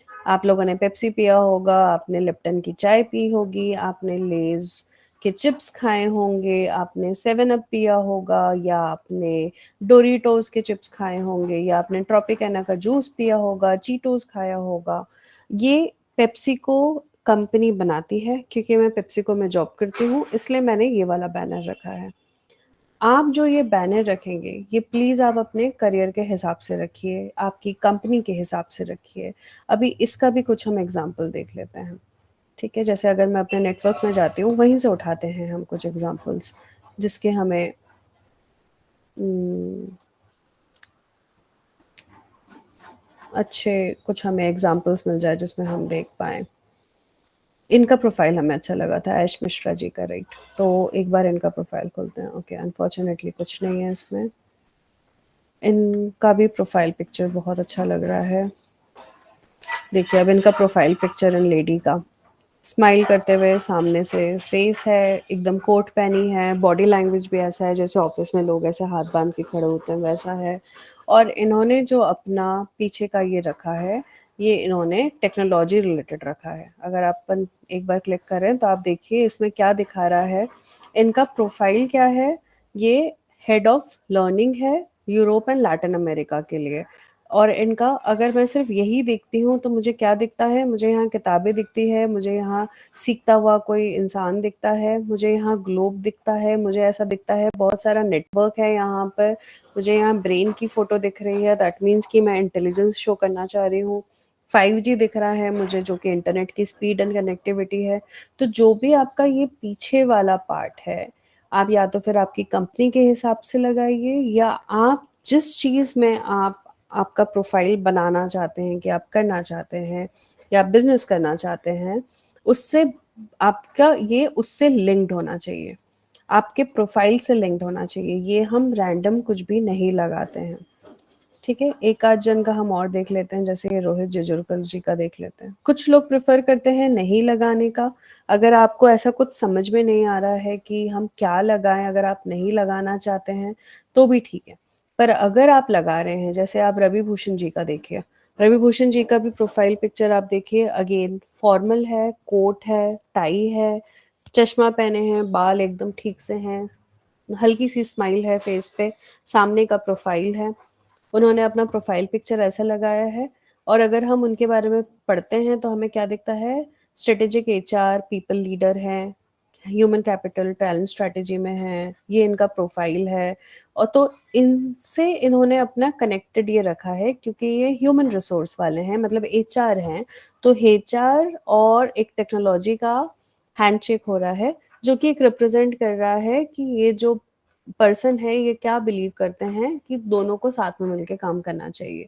आप लोगों ने पेप्सी पिया होगा, आपने लिप्टन की चाय पी होगी, आपने लेज के चिप्स खाए होंगे, आपने 7 अप पिया होगा, या आपने डोरिटोस के चिप्स खाए होंगे, या आपने ट्रॉपिकाना का जूस पिया होगा, चीटोस खाया होगा। ये पेप्सिको कंपनी बनाती है, क्योंकि मैं पेप्सिको में जॉब करती हूँ, इसलिए मैंने ये वाला बैनर रखा है। आप जो ये बैनर रखेंगे, ये प्लीज़ आप अपने करियर के हिसाब से रखिए, आपकी कंपनी के हिसाब से रखिए। अभी इसका भी कुछ हम एग्ज़ाम्पल देख लेते हैं, ठीक है? जैसे अगर मैं अपने नेटवर्क में जाती हूँ, वहीं से उठाते हैं हम कुछ एग्ज़ाम्पल्स, जिसके हमें अच्छे कुछ हमें एग्ज़ाम्पल्स मिल जाए, जिसमें हम देख पाएँ। इनका प्रोफ़ाइल हमें अच्छा लगा था, ऐश मिश्रा जी का, राइट? तो एक बार इनका प्रोफ़ाइल खोलते हैं। ओके, अनफॉर्च्यूनेटली कुछ नहीं है इसमें। इनका भी प्रोफ़ाइल पिक्चर बहुत अच्छा लग रहा है। देखिए, अब इनका प्रोफ़ाइल पिक्चर इन लेडी का, स्माइल करते हुए सामने से फेस है, एकदम कोट पहनी है, बॉडी लैंग्वेज भी ऐसा है जैसे ऑफ़िस में लोग ऐसे हाथ बाँध के खड़े होते हैं, वैसा है। और इन्होंने जो अपना पीछे का ये रखा है, ये इन्होंने टेक्नोलॉजी रिलेटेड रखा है। अगर अपन एक बार क्लिक करें तो आप देखिए इसमें क्या दिखा रहा है। इनका प्रोफ़ाइल क्या है, ये हेड ऑफ़ लर्निंग है यूरोप एंड लैटिन अमेरिका के लिए। और इनका अगर मैं सिर्फ यही देखती हूँ तो मुझे क्या दिखता है, मुझे यहाँ किताबें दिखती है, मुझे यहाँ सीखता हुआ कोई इंसान दिखता है, मुझे यहाँ ग्लोब दिखता है, मुझे ऐसा दिखता है बहुत सारा नेटवर्क है यहाँ पर, मुझे यहाँ ब्रेन की फ़ोटो दिख रही है, दैट मीन्स कि मैं इंटेलिजेंस शो करना चाह रही हूँ। 5G दिख रहा है मुझे, जो कि इंटरनेट की स्पीड एंड कनेक्टिविटी है। तो जो भी आपका ये पीछे वाला पार्ट है, आप या तो फिर आपकी कंपनी के हिसाब से लगाइए, या आप जिस चीज़ में आपका प्रोफाइल बनाना चाहते हैं कि आप करना चाहते हैं या बिजनेस करना चाहते हैं, उससे आपका ये उससे लिंक्ड होना चाहिए, आपके प्रोफाइल से लिंक्ड होना चाहिए। ये हम रैंडम कुछ भी नहीं लगाते हैं, ठीक है? एक आध जन का हम और देख लेते हैं, जैसे ये रोहित जजुरकल जी का देख लेते हैं। कुछ लोग प्रेफर करते हैं नहीं लगाने का। अगर आपको ऐसा कुछ समझ में नहीं आ रहा है कि हम क्या लगाएं, अगर आप नहीं लगाना चाहते हैं तो भी ठीक है। पर अगर आप लगा रहे हैं, जैसे आप रवि भूषण जी का देखिए, रवि भूषण जी का भी प्रोफाइल पिक्चर आप देखिए, अगेन फॉर्मल है, कोट है, टाई है, चश्मा पहने हैं, बाल एकदम ठीक से हैं, हल्की सी स्माइल है फेस पे, सामने का प्रोफाइल है। उन्होंने अपना प्रोफाइल पिक्चर ऐसा लगाया है। और अगर हम उनके बारे में पढ़ते हैं तो हमें क्या दिखता है, स्ट्रेटेजिक एचआर, पीपल लीडर हैं, ह्यूमन कैपिटल टैलेंट स्ट्रैटेजी में है, ये इनका प्रोफाइल है। और तो इनसे इन्होंने अपना कनेक्टेड ये रखा है, क्योंकि ये ह्यूमन रिसोर्स वाले हैं, मतलब एचआर हैं, तो एचआर और एक टेक्नोलॉजी का हैंडशेक हो रहा है, जो कि एक रिप्रेजेंट कर रहा है कि ये जो पर्सन है ये क्या बिलीव करते हैं कि दोनों को साथ में मिलकर काम करना चाहिए,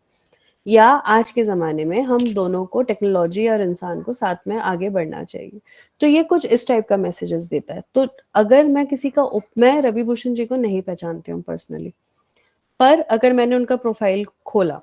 या आज के ज़माने में हम दोनों को, टेक्नोलॉजी और इंसान को, साथ में आगे बढ़ना चाहिए। तो ये कुछ इस टाइप का मैसेजेस देता है। तो अगर मैं किसी का मैं रवि भूषण जी को नहीं पहचानती हूँ पर्सनली, पर अगर मैंने उनका प्रोफाइल खोला,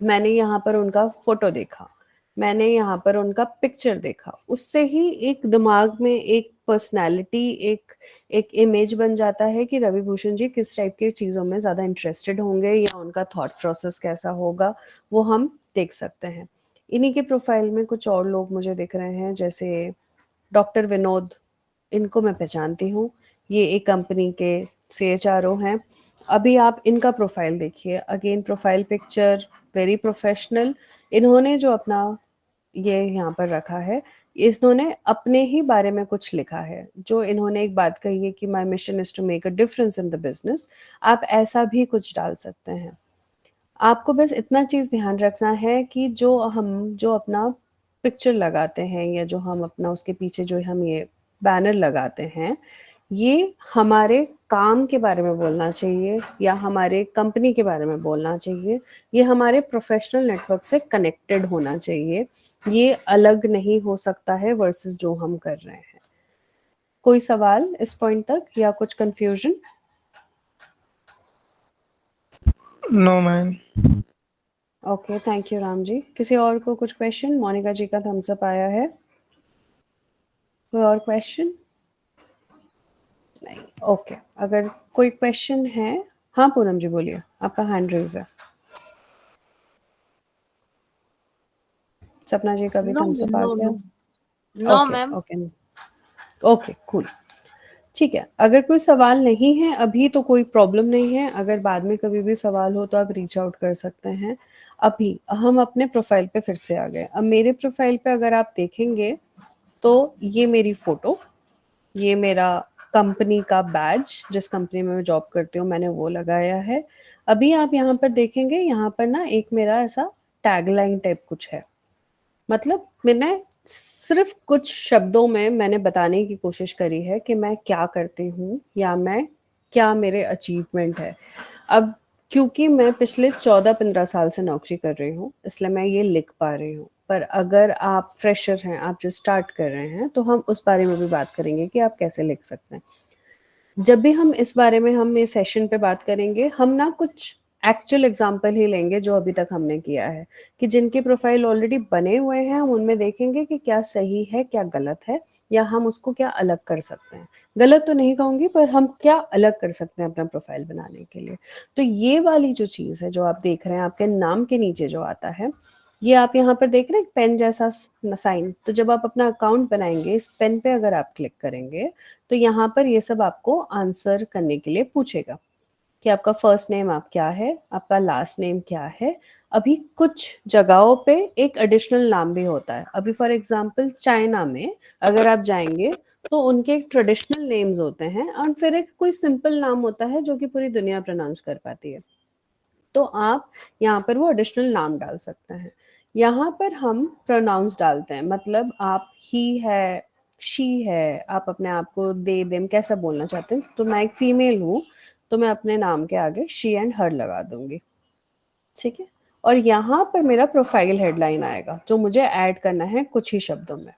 मैंने यहाँ पर उनका फोटो देखा, मैंने यहाँ पर उनका पिक्चर देखा, उससे ही एक दिमाग में एक पर्सनैलिटी, एक एक इमेज बन जाता है कि रवि भूषण जी किस टाइप की चीज़ों में ज़्यादा इंटरेस्टेड होंगे, या उनका थॉट प्रोसेस कैसा होगा, वो हम देख सकते हैं। इन्हीं के प्रोफाइल में कुछ और लोग मुझे दिख रहे हैं, जैसे डॉक्टर विनोद, इनको मैं पहचानती हूँ, ये एक कंपनी के CHRO हैं। अभी आप इनका प्रोफाइल देखिए, again profile picture very professional. इन्होंने जो अपना ये यहाँ पर रखा है, इन्होंने अपने ही बारे में कुछ लिखा है, जो इन्होंने एक बात कही है कि my mission is to make a difference in the business. आप ऐसा भी कुछ डाल सकते हैं। आपको बस इतना चीज़ ध्यान रखना है कि जो अपना पिक्चर लगाते हैं, या जो हम अपना उसके पीछे जो हम ये बैनर लगाते हैं, ये हमारे काम के बारे में बोलना चाहिए, या हमारे कंपनी के बारे में बोलना चाहिए, ये हमारे प्रोफेशनल नेटवर्क से कनेक्टेड होना चाहिए। ये अलग नहीं हो सकता है वर्सेस जो हम कर रहे हैं। कोई सवाल इस पॉइंट तक, या कुछ confusion? No ma'am. Okay, thank you Ram ji. किसी और को कुछ क्वेश्चन? मोनिका जी का थम्स अप आया है। कोई और क्वेश्चन? नहीं, ओके। अगर कोई क्वेश्चन है, हाँ पूनम जी बोलिए, आपका हैंड रेज है। सपना जी का भी No, थम्स अप ma'am, आ no, गया। no. No, okay ma'am. Okay okay, cool, ठीक है। अगर कोई सवाल नहीं है अभी तो कोई प्रॉब्लम नहीं है। अगर बाद में कभी भी सवाल हो तो आप रीच आउट कर सकते हैं। अभी हम अपने प्रोफाइल पे फिर से आ गए। अब मेरे प्रोफाइल पे अगर आप देखेंगे तो ये मेरी फोटो, ये मेरा कंपनी का बैज, जिस कंपनी में मैं जॉब करती हूँ मैंने वो लगाया है। अभी आप यहाँ पर देखेंगे, यहाँ पर ना एक मेरा ऐसा टैगलाइन टाइप कुछ है, मतलब मैंने सिर्फ कुछ शब्दों में मैंने बताने की कोशिश करी है कि मैं क्या करती हूँ या मैं क्या मेरे अचीवमेंट है। अब क्योंकि मैं पिछले 14-15 साल से नौकरी कर रही हूँ, इसलिए मैं ये लिख पा रही हूँ। पर अगर आप फ्रेशर हैं, आप जो स्टार्ट कर रहे हैं, तो हम उस बारे में भी बात करेंगे कि आप कैसे लिख सकते हैं। जब भी हम इस बारे में हम इस सेशन पे बात करेंगे, हम ना कुछ एक्चुअल एग्जांपल ही लेंगे जो अभी तक हमने किया है, कि जिनके प्रोफाइल ऑलरेडी बने हुए हैं हम उनमें देखेंगे कि क्या सही है, क्या गलत है, या हम उसको क्या अलग कर सकते हैं। गलत तो नहीं कहूँगी, पर हम क्या अलग कर सकते हैं अपना प्रोफाइल बनाने के लिए। तो ये वाली जो चीज़ है जो आप देख रहे हैं, आपके नाम के नीचे जो आता है, ये आप यहाँ पर देख रहे हैं पेन जैसा साइन, तो जब आप अपना अकाउंट बनाएंगे, इस पेन पे अगर आप क्लिक करेंगे तो यहाँ पर ये सब आपको आंसर करने के लिए पूछेगा कि आपका फर्स्ट नेम आप क्या है, आपका लास्ट नेम क्या है। अभी कुछ जगहों पे एक एडिशनल नाम भी होता है। अभी फॉर एग्जांपल चाइना में अगर आप जाएंगे तो उनके एक ट्रेडिशनल नेम्स होते हैं और फिर एक कोई सिंपल नाम होता है जो कि पूरी दुनिया प्रोनाउंस कर पाती है। तो आप यहाँ पर वो एडिशनल नाम डाल सकते हैं। यहाँ पर हम प्रोनाउंस डालते हैं, मतलब आप ही है, शी है, आप अपने आप को दे देम कैसा बोलना चाहते हैं। तो मैं एक फीमेल हूँ, तो मैं अपने नाम के आगे शी एंड हर लगा दूंगी, ठीक है। और यहाँ पर मेरा प्रोफाइल हेडलाइन आएगा जो मुझे ऐड करना है कुछ ही शब्दों में।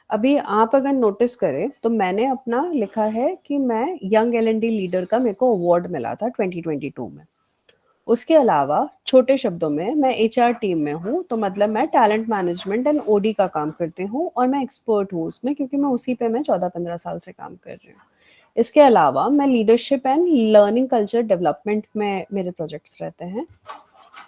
अभी आप अगर नोटिस करें तो मैंने अपना लिखा है कि मैं यंग L&D लीडर का मेरे को अवार्ड मिला था 2022 में। उसके अलावा छोटे शब्दों में मैं HR टीम में हूँ, तो मतलब मैं टैलेंट मैनेजमेंट एंड OD का काम करती हूँ और मैं एक्सपर्ट हूँ उसमें, क्योंकि मैं उसी पे मैं 14-15 साल से काम कर रही हूँ। इसके अलावा मैं leadership and learning culture development में मेरे प्रोजेक्ट्स रहते हैं।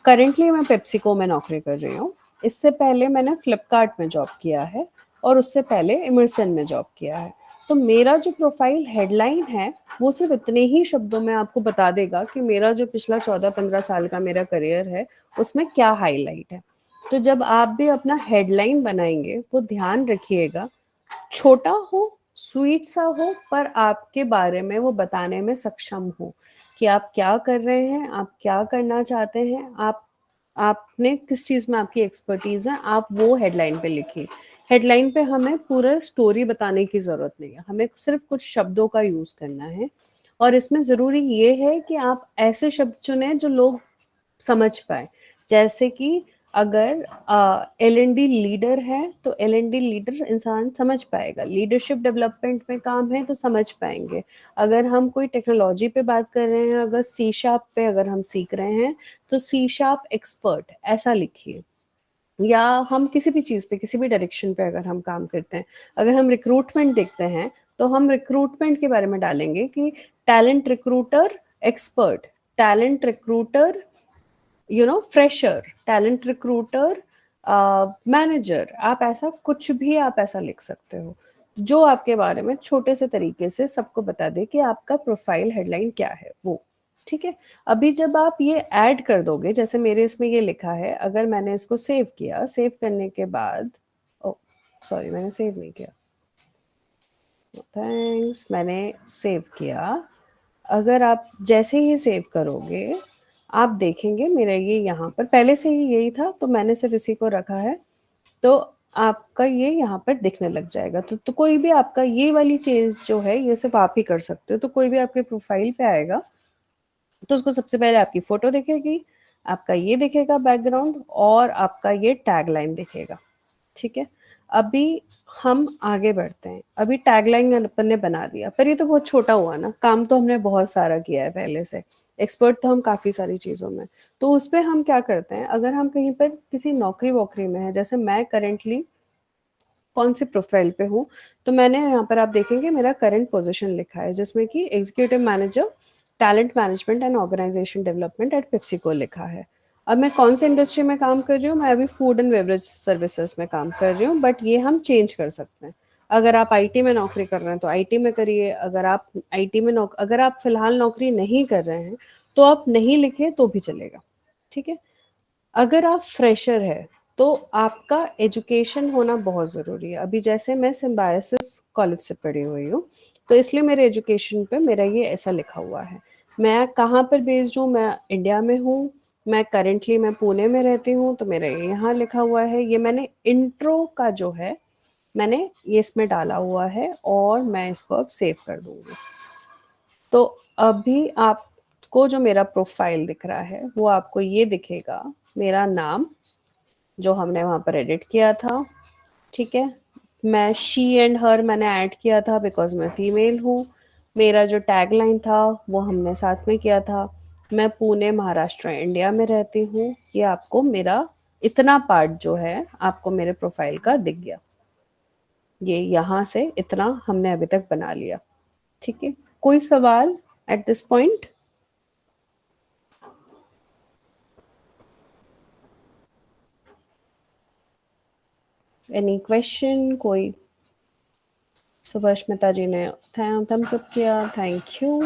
करेंटली मैं पेप्सिको में नौकरी कर रही हूँ। इससे पहले मैंने फ्लिपकार्ट में जॉब किया है और उससे पहले इमर्सन में जॉब किया है। तो मेरा जो प्रोफाइल हेडलाइन है वो सिर्फ इतने ही शब्दों में आपको बता देगा कि मेरा जो पिछला 14-15 साल का मेरा करियर है उसमें क्या हाईलाइट है। तो जब आप भी अपना हेडलाइन बनाएंगे वो ध्यान रखिएगा, छोटा हो, स्वीट सा हो, पर आपके बारे में वो बताने में सक्षम हो कि आप क्या कर रहे हैं, आप क्या करना चाहते हैं, आपने किस चीज़ में आपकी एक्सपर्टीज है, आप वो हेडलाइन पे लिखिए। हेडलाइन पे हमें पूरा स्टोरी बताने की ज़रूरत नहीं है, हमें सिर्फ कुछ शब्दों का यूज़ करना है। और इसमें ज़रूरी ये है कि आप ऐसे शब्द चुनें जो लोग समझ पाए। जैसे कि अगर L&D लीडर है तो L&D लीडर इंसान समझ पाएगा, लीडरशिप डेवलपमेंट में काम है तो समझ पाएंगे। अगर हम कोई टेक्नोलॉजी पे बात कर रहे हैं, अगर C# पे अगर हम सीख रहे हैं तो C# एक्सपर्ट ऐसा लिखिए। या हम किसी भी चीज़ पे, किसी भी डायरेक्शन पे अगर हम काम करते हैं, अगर हम रिक्रूटमेंट देखते हैं तो हम रिक्रूटमेंट के बारे में डालेंगे कि talent recruiter expert, talent recruiter fresher, talent recruiter manager. आप ऐसा कुछ भी आप ऐसा लिख सकते हो जो आपके बारे में छोटे से तरीके से सबको बता दे कि आपका प्रोफाइल हेडलाइन क्या है वो, ठीक है। अभी जब आप ये ऐड कर दोगे, जैसे मेरे इसमें ये लिखा है, अगर मैंने इसको सेव किया, सेव करने के बाद सॉरी मैंने सेव नहीं किया, थैंक्स, मैंने सेव किया। अगर आप जैसे ही सेव करोगे आप देखेंगे मेरा ये यहाँ पर पहले से ही यही था, तो मैंने सिर्फ इसी को रखा है, तो आपका ये यहाँ पर दिखने लग जाएगा। तो कोई भी आपका ये वाली चेंज जो है ये सिर्फ आप ही कर सकते हो। तो कोई भी आपके प्रोफाइल पे आएगा तो उसको सबसे पहले आपकी फोटो दिखेगी, आपका ये दिखेगा बैकग्राउंड, और आपका ये टैगलाइन दिखेगा, ठीक है। अभी हम आगे बढ़ते हैं। अभी टैगलाइन अपन ने बना दिया, पर ये तो बहुत छोटा हुआ ना, काम तो हमने बहुत सारा किया है पहले से, एक्सपर्ट तो हम काफ़ी सारी चीज़ों में। तो उस पर हम क्या करते हैं, अगर हम कहीं पर किसी नौकरी वोकरी में है, जैसे मैं करेंटली कौन से प्रोफाइल पे हूँ, तो मैंने यहाँ पर आप देखेंगे मेरा करंट पोजीशन लिखा है जिसमें कि executive manager talent management and organisation development at PepsiCo लिखा है। अब मैं कौन से इंडस्ट्री में काम कर रही हूँ, मैं अभी फूड एंड बेवरेज सर्विसेज में काम कर रही हूँ, बट ये हम चेंज कर सकते हैं। अगर आप IT में नौकरी कर रहे हैं तो IT में करिए, अगर आप IT में अगर आप फिलहाल नौकरी नहीं कर रहे हैं तो आप नहीं लिखे तो भी चलेगा, ठीक है। अगर आप फ्रेशर है तो आपका एजुकेशन होना बहुत ज़रूरी है। अभी जैसे मैं सिम्बायोसिस कॉलेज से पढ़ी हुई हूँ, तो इसलिए मेरे एजुकेशन पे मेरा ये ऐसा लिखा हुआ है। मैं कहाँ पर बेस्ड हूँ, मैं इंडिया में हूँ, मैं करंटली मैं पुणे में रहती हूँ, तो मेरा ये यहाँ लिखा हुआ है। ये मैंने इंट्रो का जो है, मैंने ये इसमें डाला हुआ है और मैं इसको अब सेव कर दूँगी। तो अभी आपको जो मेरा प्रोफाइल दिख रहा है, वो आपको ये दिखेगा, मेरा नाम जो हमने वहाँ पर एडिट किया था, ठीक है? मैं शी एंड हर मैंने ऐड किया था बिकॉज़ मैं फीमेल हूँ। मेरा जो टैगलाइन था वो हमने साथ में किया था। मैं पुणे, महाराष्ट्र, इंडिया में रहती हूँ। ये आपको मेरा इतना पार्ट जो है आपको मेरे प्रोफाइल का दिख गया। ये यहाँ से इतना हमने अभी तक बना लिया, ठीक है? कोई सवाल at this point? Any question? कोई? सुभाष्मिता जी ने थम्स अप किया, थैंक यू।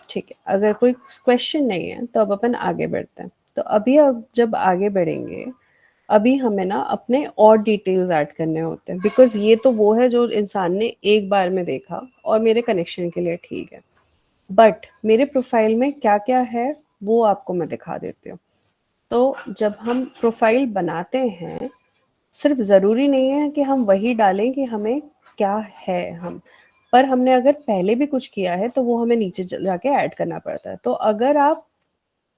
ठीक है, अगर कोई क्वेश्चन नहीं है तो अब अपन आगे बढ़ते हैं। तो अभी अब जब आगे बढ़ेंगे, अभी हमें ना अपने और डिटेल्स ऐड करने होते हैं, बिकॉज ये तो वो है जो इंसान ने एक बार में देखा और मेरे कनेक्शन के लिए ठीक है, बट मेरे प्रोफाइल में क्या क्या है वो आपको मैं दिखा देती हूँ। तो जब हम प्रोफाइल बनाते हैं, सिर्फ ज़रूरी नहीं है कि हम वही डालें कि हमें क्या है हम, पर हमने अगर पहले भी कुछ किया है तो वो हमें नीचे जाके ऐड करना पड़ता है। तो अगर आप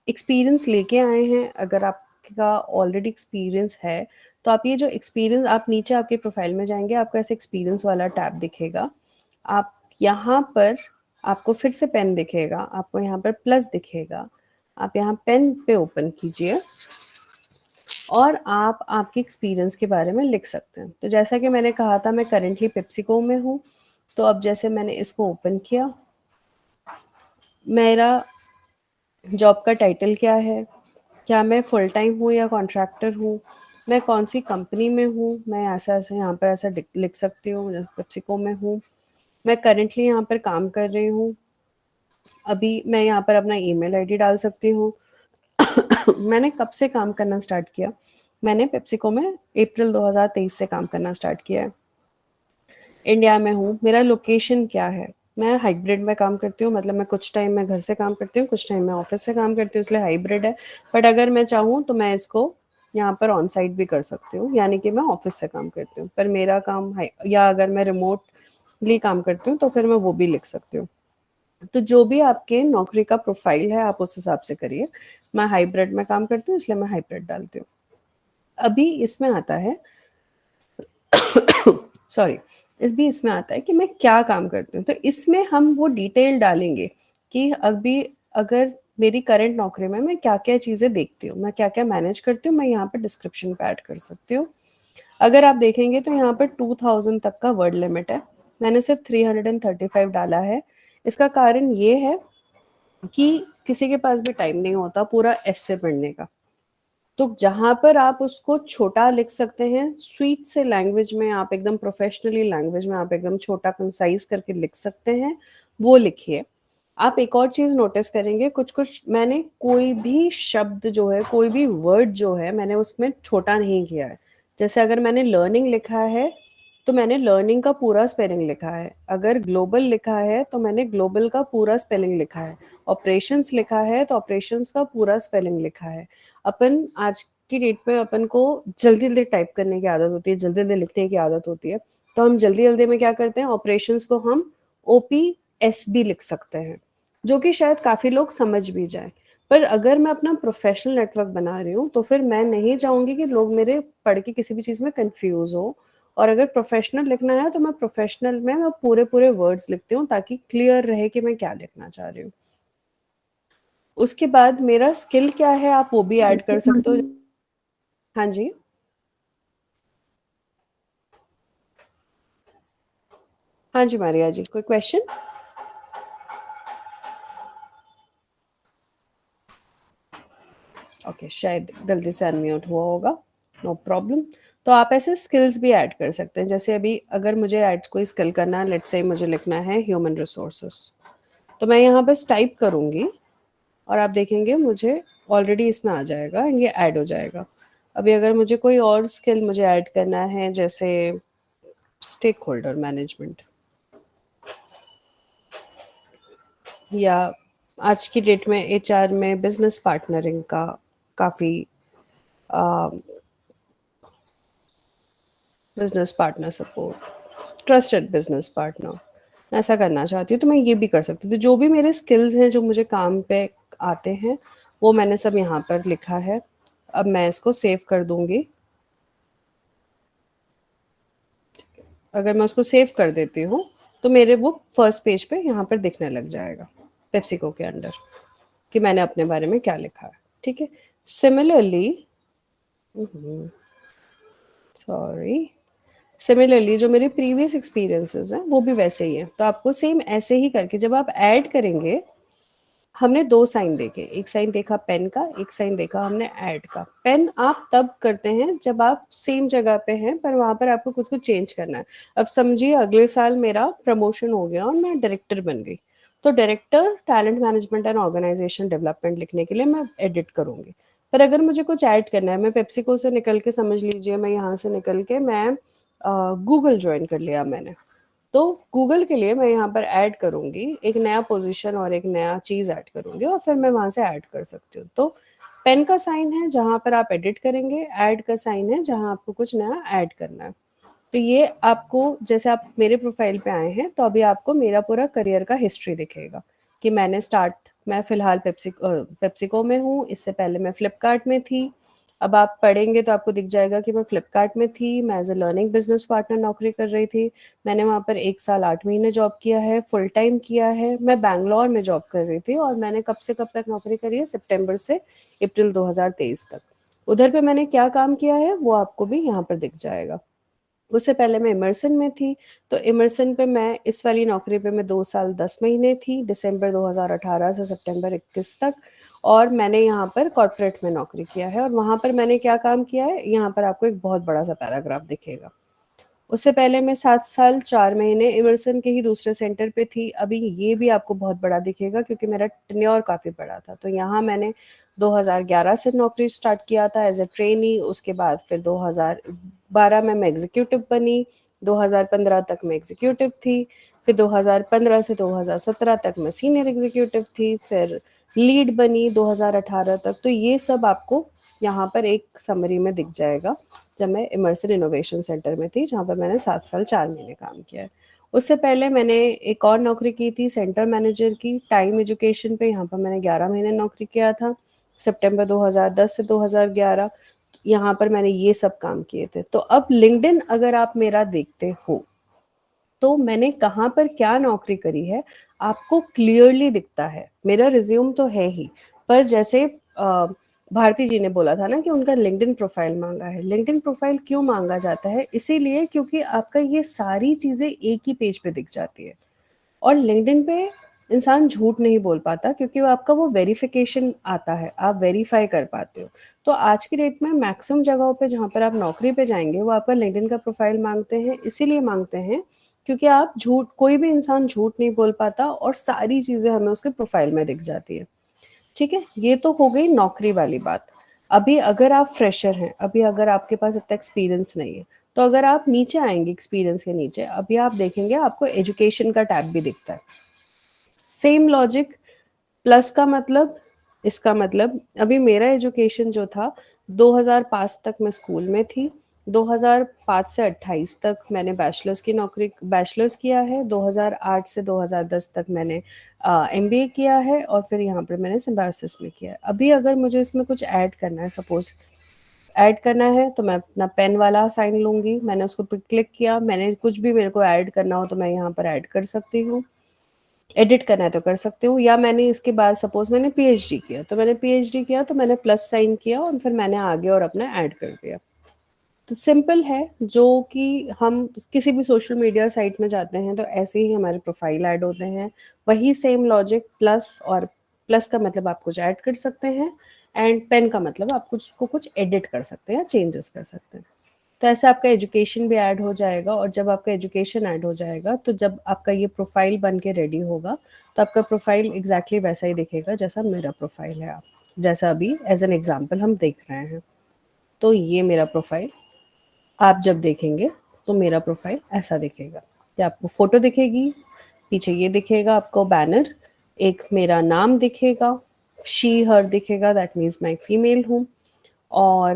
एक्सपीरियंस लेके आए हैं, अगर आपका ऑलरेडी एक्सपीरियंस है, तो आप ये जो एक्सपीरियंस, आप नीचे आपके प्रोफाइल में जाएंगे, आपको ऐसे एक्सपीरियंस वाला टैब दिखेगा। आप यहाँ पर, आपको फिर से पेन दिखेगा, आपको यहाँ पर प्लस दिखेगा, आप यहाँ पेन पे ओपन कीजिए और आप आपके एक्सपीरियंस के बारे में लिख सकते हैं। तो जैसा कि मैंने कहा था, मैं करेंटली पेप्सिको में हूँ। तो अब जैसे मैंने इसको ओपन किया, मेरा जॉब का टाइटल क्या है, क्या मैं फुल टाइम हूँ या कॉन्ट्रैक्टर हूँ, मैं कौन सी कंपनी में हूँ, मैं ऐसा ऐसे यहाँ पर ऐसा लिख सकती हूँ, पेप्सिको में हूँ, मैं करेंटली यहाँ पर काम कर रही हूँ, अभी मैं यहाँ पर अपना ईमेल आईडी डाल सकती हूँ। मैंने कब से काम करना स्टार्ट किया, मैंने पेप्सिको में अप्रैल 2023 से काम करना स्टार्ट किया है। इंडिया में हूँ, मेरा लोकेशन क्या है, मैं हाइब्रिड में काम करती हूँ, मतलब मैं कुछ टाइम मैं घर से काम करती हूँ, कुछ टाइम मैं ऑफिस से काम करती हूँ, इसलिए हाइब्रिड है। बट अगर मैं चाहूँ तो मैं इसको यहाँ पर ऑन साइट भी कर सकती हूँ, यानी कि मैं ऑफिस से काम करती हूँ, पर मेरा काम या अगर मैं रिमोटली काम करती हूँ तो फिर मैं वो भी लिख सकती हूँ। तो जो भी आपके नौकरी का प्रोफाइल है आप उस हिसाब से करिए। मैं हाइब्रिड में काम करती हूँ इसलिए मैं हाइब्रिड डालती हूँ। अभी इसमें आता है सॉरी, इसमें आता है कि मैं क्या काम करती हूँ। तो इसमें हम वो डिटेल डालेंगे कि अभी अगर मेरी करंट नौकरी में मैं क्या क्या चीज़ें देखती हूँ, मैं क्या क्या मैनेज करती हूँ, मैं यहाँ पर डिस्क्रिप्शन पे ऐड कर सकती हूँ। अगर आप देखेंगे तो यहाँ पर 2000 तक का वर्ड लिमिट है, मैंने सिर्फ 335 डाला है। इसका कारण ये है कि किसी के पास भी टाइम नहीं होता पूरा एस्से पढ़ने का। तो जहाँ पर आप उसको छोटा लिख सकते हैं, स्वीट से लैंग्वेज में, आप एकदम प्रोफेशनली लैंग्वेज में आप एकदम छोटा कंसाइज करके लिख सकते हैं, वो लिखिए। आप एक और चीज़ नोटिस करेंगे, कुछ मैंने कोई भी शब्द जो है, कोई भी वर्ड जो है, मैंने उसमें छोटा नहीं किया है। जैसे अगर मैंने लर्निंग लिखा है तो मैंने लर्निंग का पूरा स्पेलिंग लिखा है, अगर ग्लोबल लिखा है तो मैंने ग्लोबल का पूरा स्पेलिंग लिखा है, ऑपरेशंस लिखा है तो ऑपरेशंस का पूरा स्पेलिंग लिखा है। अपन आज की डेट में अपन को जल्दी जल्दी टाइप करने की आदत होती है, जल्दी जल्दी लिखने की आदत होती है, तो हम जल्दी जल्दी में क्या करते हैं, ऑपरेशंस को हम OPSB लिख सकते हैं, जो कि शायद काफ़ी लोग समझ भी जाए। पर अगर मैं अपना प्रोफेशनल नेटवर्क बना रही हूँ तो फिर मैं नहीं चाहूँगी कि लोग मेरे पढ़ के किसी भी चीज़ में कंफ्यूज हो, और अगर प्रोफेशनल लिखना है तो मैं प्रोफेशनल में मैं पूरे पूरे वर्ड्स लिखती हूँ ताकि क्लियर रहे कि मैं क्या लिखना चाह रही हूँ। उसके बाद मेरा स्किल क्या है आप वो भी ऐड कर सकते हो। हाँ जी, हाँ जी मारिया जी, कोई क्वेश्चन? ओके, शायद गलती से अनम्यूट हुआ होगा, नो प्रॉब्लम। तो आप ऐसे स्किल्स भी ऐड कर सकते हैं। जैसे अभी अगर मुझे ऐड कोई स्किल करना है, लेट्स से मुझे लिखना है ह्यूमन रिसोर्सेस, तो मैं यहाँ बस टाइप करूँगी और आप देखेंगे मुझे ऑलरेडी इसमें आ जाएगा एंड ये ऐड हो जाएगा। अभी अगर मुझे कोई और स्किल मुझे ऐड करना है, जैसे स्टेक होल्डर मैनेजमेंट, या आज की डेट में एचआर में बिजनेस पार्टनरिंग का काफ़ी business partner support, trusted business partner, ऐसा करना चाहती हूँ तो मैं ये भी कर सकती हूँ। तो जो भी मेरे स्किल्स हैं जो मुझे काम पे आते हैं वो मैंने सब यहाँ पर लिखा है। अब मैं इसको सेव कर दूंगी। अगर मैं उसको सेव कर देती हूँ तो मेरे वो फर्स्ट पेज पे यहाँ पर दिखने लग जाएगा पेप्सिको के अंडर कि मैंने अपने बारे में क्या लिखा है। ठीक है, सिमिलरली सिमिलरली जो मेरे प्रीवियस एक्सपीरियंसेस हैं वो भी वैसे ही हैं। तो आपको सेम ऐसे ही करके जब आप ऐड करेंगे, हमने 2 साइन देखे, एक साइन देखा पेन का, एक साइन देखा हमने ऐड का। पेन आप तब करते हैं जब आप सेम जगह पे हैं पर वहाँ पर आपको कुछ कुछ चेंज करना है। अब समझिए अगले साल मेरा प्रमोशन हो गया और मैं डायरेक्टर बन गई, तो director talent management and organisation development लिखने के लिए मैं एडिट करूँगी। पर अगर मुझे कुछ ऐड करना है, मैं पेप्सिको से निकल के, समझ लीजिए मैं यहाँ से निकल के मैं गूगल ज्वाइन कर लिया मैंने, तो गूगल के लिए मैं यहाँ पर ऐड करूँगी एक नया पोजीशन और एक नया चीज़ ऐड करूँगी और फिर मैं वहाँ से ऐड कर सकती हूँ। तो पेन का साइन है जहाँ पर आप एडिट करेंगे, ऐड का साइन है जहाँ आपको कुछ नया ऐड करना है। तो ये आपको, जैसे आप मेरे प्रोफाइल पे आए हैं तो अभी आपको मेरा पूरा करियर का हिस्ट्री दिखेगा कि मैं फ़िलहाल पेप्सिको में हूँ, इससे पहले मैं फ्लिपकार्ट में थी। अब आप पढ़ेंगे तो आपको दिख जाएगा कि मैं फ्लिपकार्ट में थी, मैं as a learning business partner नौकरी कर रही थी। मैंने वहाँ पर 1 साल 8 महीने जॉब किया है, फुल टाइम किया है। मैं बैंगलोर में जॉब कर रही थी और मैंने कब से कब तक नौकरी करी है, सितंबर से अप्रैल 2023 तक। उधर पे मैंने क्या काम किया है वो आपको भी यहाँ पर दिख जाएगा। उससे पहले मैं इमर्सन में थी, तो इमर्सन पे मैं इस वाली नौकरी पे मैं 2 साल 10 महीने थी, दिसंबर 2018 से सितंबर 21 तक। और मैंने यहाँ पर कॉर्पोरेट में नौकरी किया है और वहाँ पर मैंने क्या काम किया है, यहाँ पर आपको एक बहुत बड़ा सा पैराग्राफ दिखेगा। उससे पहले मैं 7 साल 4 महीने इमर्सन के ही दूसरे सेंटर पे थी। अभी ये भी आपको बहुत बड़ा दिखेगा क्योंकि मेरा टेन्योर काफ़ी बड़ा था। तो यहाँ मैंने 2011 से नौकरी स्टार्ट किया था एज़ अ ट्रेनी, उसके बाद फिर 2012 में मैं एग्जीक्यूटिव बनी, 2015 तक मैं एग्जीक्यूटिव थी, फिर 2015 से 2017 तक मैं सीनियर एग्जीक्यूटिव थी, फिर लीड बनी 2018 तक। तो ये सब आपको यहाँ पर एक समरी में दिख जाएगा जब मैं इमर्सिव इनोवेशन सेंटर में थी, जहाँ पर मैंने 7 साल 4 महीने काम किया है। उससे पहले मैंने एक और नौकरी की थी सेंटर मैनेजर की टाइम एजुकेशन पे, यहाँ पर मैंने 11 महीने नौकरी किया था, सितंबर 2010 से 2011। यहाँ पर मैंने ये सब काम किए थे। तो अब लिंक्डइन अगर आप मेरा देखते हो तो मैंने कहाँ पर क्या नौकरी करी है आपको क्लियरली दिखता है। मेरा रिज्यूम तो है ही, पर जैसे भारती जी ने बोला था ना कि उनका लिंक्डइन प्रोफाइल मांगा है। लिंक्डइन प्रोफाइल क्यों मांगा जाता है? इसीलिए क्योंकि आपका ये सारी चीज़ें एक ही पेज पे दिख जाती है और लिंक्डइन पे इंसान झूठ नहीं बोल पाता क्योंकि वो आपका वो वेरिफिकेशन आता है, आप वेरीफाई कर पाते हो। तो आज की डेट में मैक्सिमम जगहों पे जहाँ पर आप नौकरी पे जाएंगे वो आपका लिंक्डइन का प्रोफाइल मांगते हैं, इसीलिए मांगते हैं क्योंकि आप झूठ, कोई भी इंसान झूठ नहीं बोल पाता और सारी चीज़ें हमें उसके प्रोफाइल में दिख जाती है। ठीक है, ये तो हो गई नौकरी वाली बात। अभी अगर आप फ्रेशर हैं, अभी अगर आपके पास इतना एक्सपीरियंस नहीं है, तो अगर आप नीचे आएंगे एक्सपीरियंस के नीचे, अभी आप देखेंगे आपको एजुकेशन का टैब भी दिखता है। सेम लॉजिक, प्लस का मतलब, इसका मतलब अभी मेरा एजुकेशन जो था 2005 तक मैं स्कूल में थी, 2005 से 28 तक मैंने बैचलर्स किया है, 2008 से 2010 तक मैंने एमबीए किया है और फिर यहाँ पर मैंने सिम्बायोसिस में किया है। अभी अगर मुझे इसमें कुछ ऐड करना है, सपोज ऐड करना है, तो मैं अपना पेन वाला साइन लूँगी, मैंने उसको पे क्लिक किया, मैंने कुछ भी मेरे को ऐड करना हो तो मैं यहाँ पर ऐड कर सकती हूँ, एडिट करना है तो कर सकती हूँ। या मैंने इसके बाद सपोज मैंने पीएचडी किया, तो मैंने प्लस साइन किया और फिर मैंने आगे और अपना ऐड कर दिया। तो सिंपल है, जो कि हम किसी भी सोशल मीडिया साइट में जाते हैं तो ऐसे ही हमारे प्रोफाइल ऐड होते हैं, वही सेम लॉजिक। प्लस, और प्लस का मतलब आप कुछ ऐड कर सकते हैं एंड पेन का मतलब आप कुछ एडिट कर सकते हैं या चेंजेस कर सकते हैं। तो ऐसे आपका एजुकेशन भी ऐड हो जाएगा और जब आपका एजुकेशन ऐड हो जाएगा तो जब आपका ये प्रोफाइल बन के रेडी होगा तो आपका प्रोफाइल एग्जैक्टली वैसा ही दिखेगा जैसा मेरा प्रोफाइल है, आप जैसा अभी एज एन एग्जांपल हम देख रहे हैं। तो तो ये मेरा प्रोफाइल आप जब देखेंगे तो मेरा प्रोफाइल ऐसा दिखेगा कि आपको फ़ोटो दिखेगी, पीछे ये दिखेगा आपको बैनर, एक मेरा नाम दिखेगा, शी हर दिखेगा, दैट मीन्स मैं एक फ़ीमेल हूँ और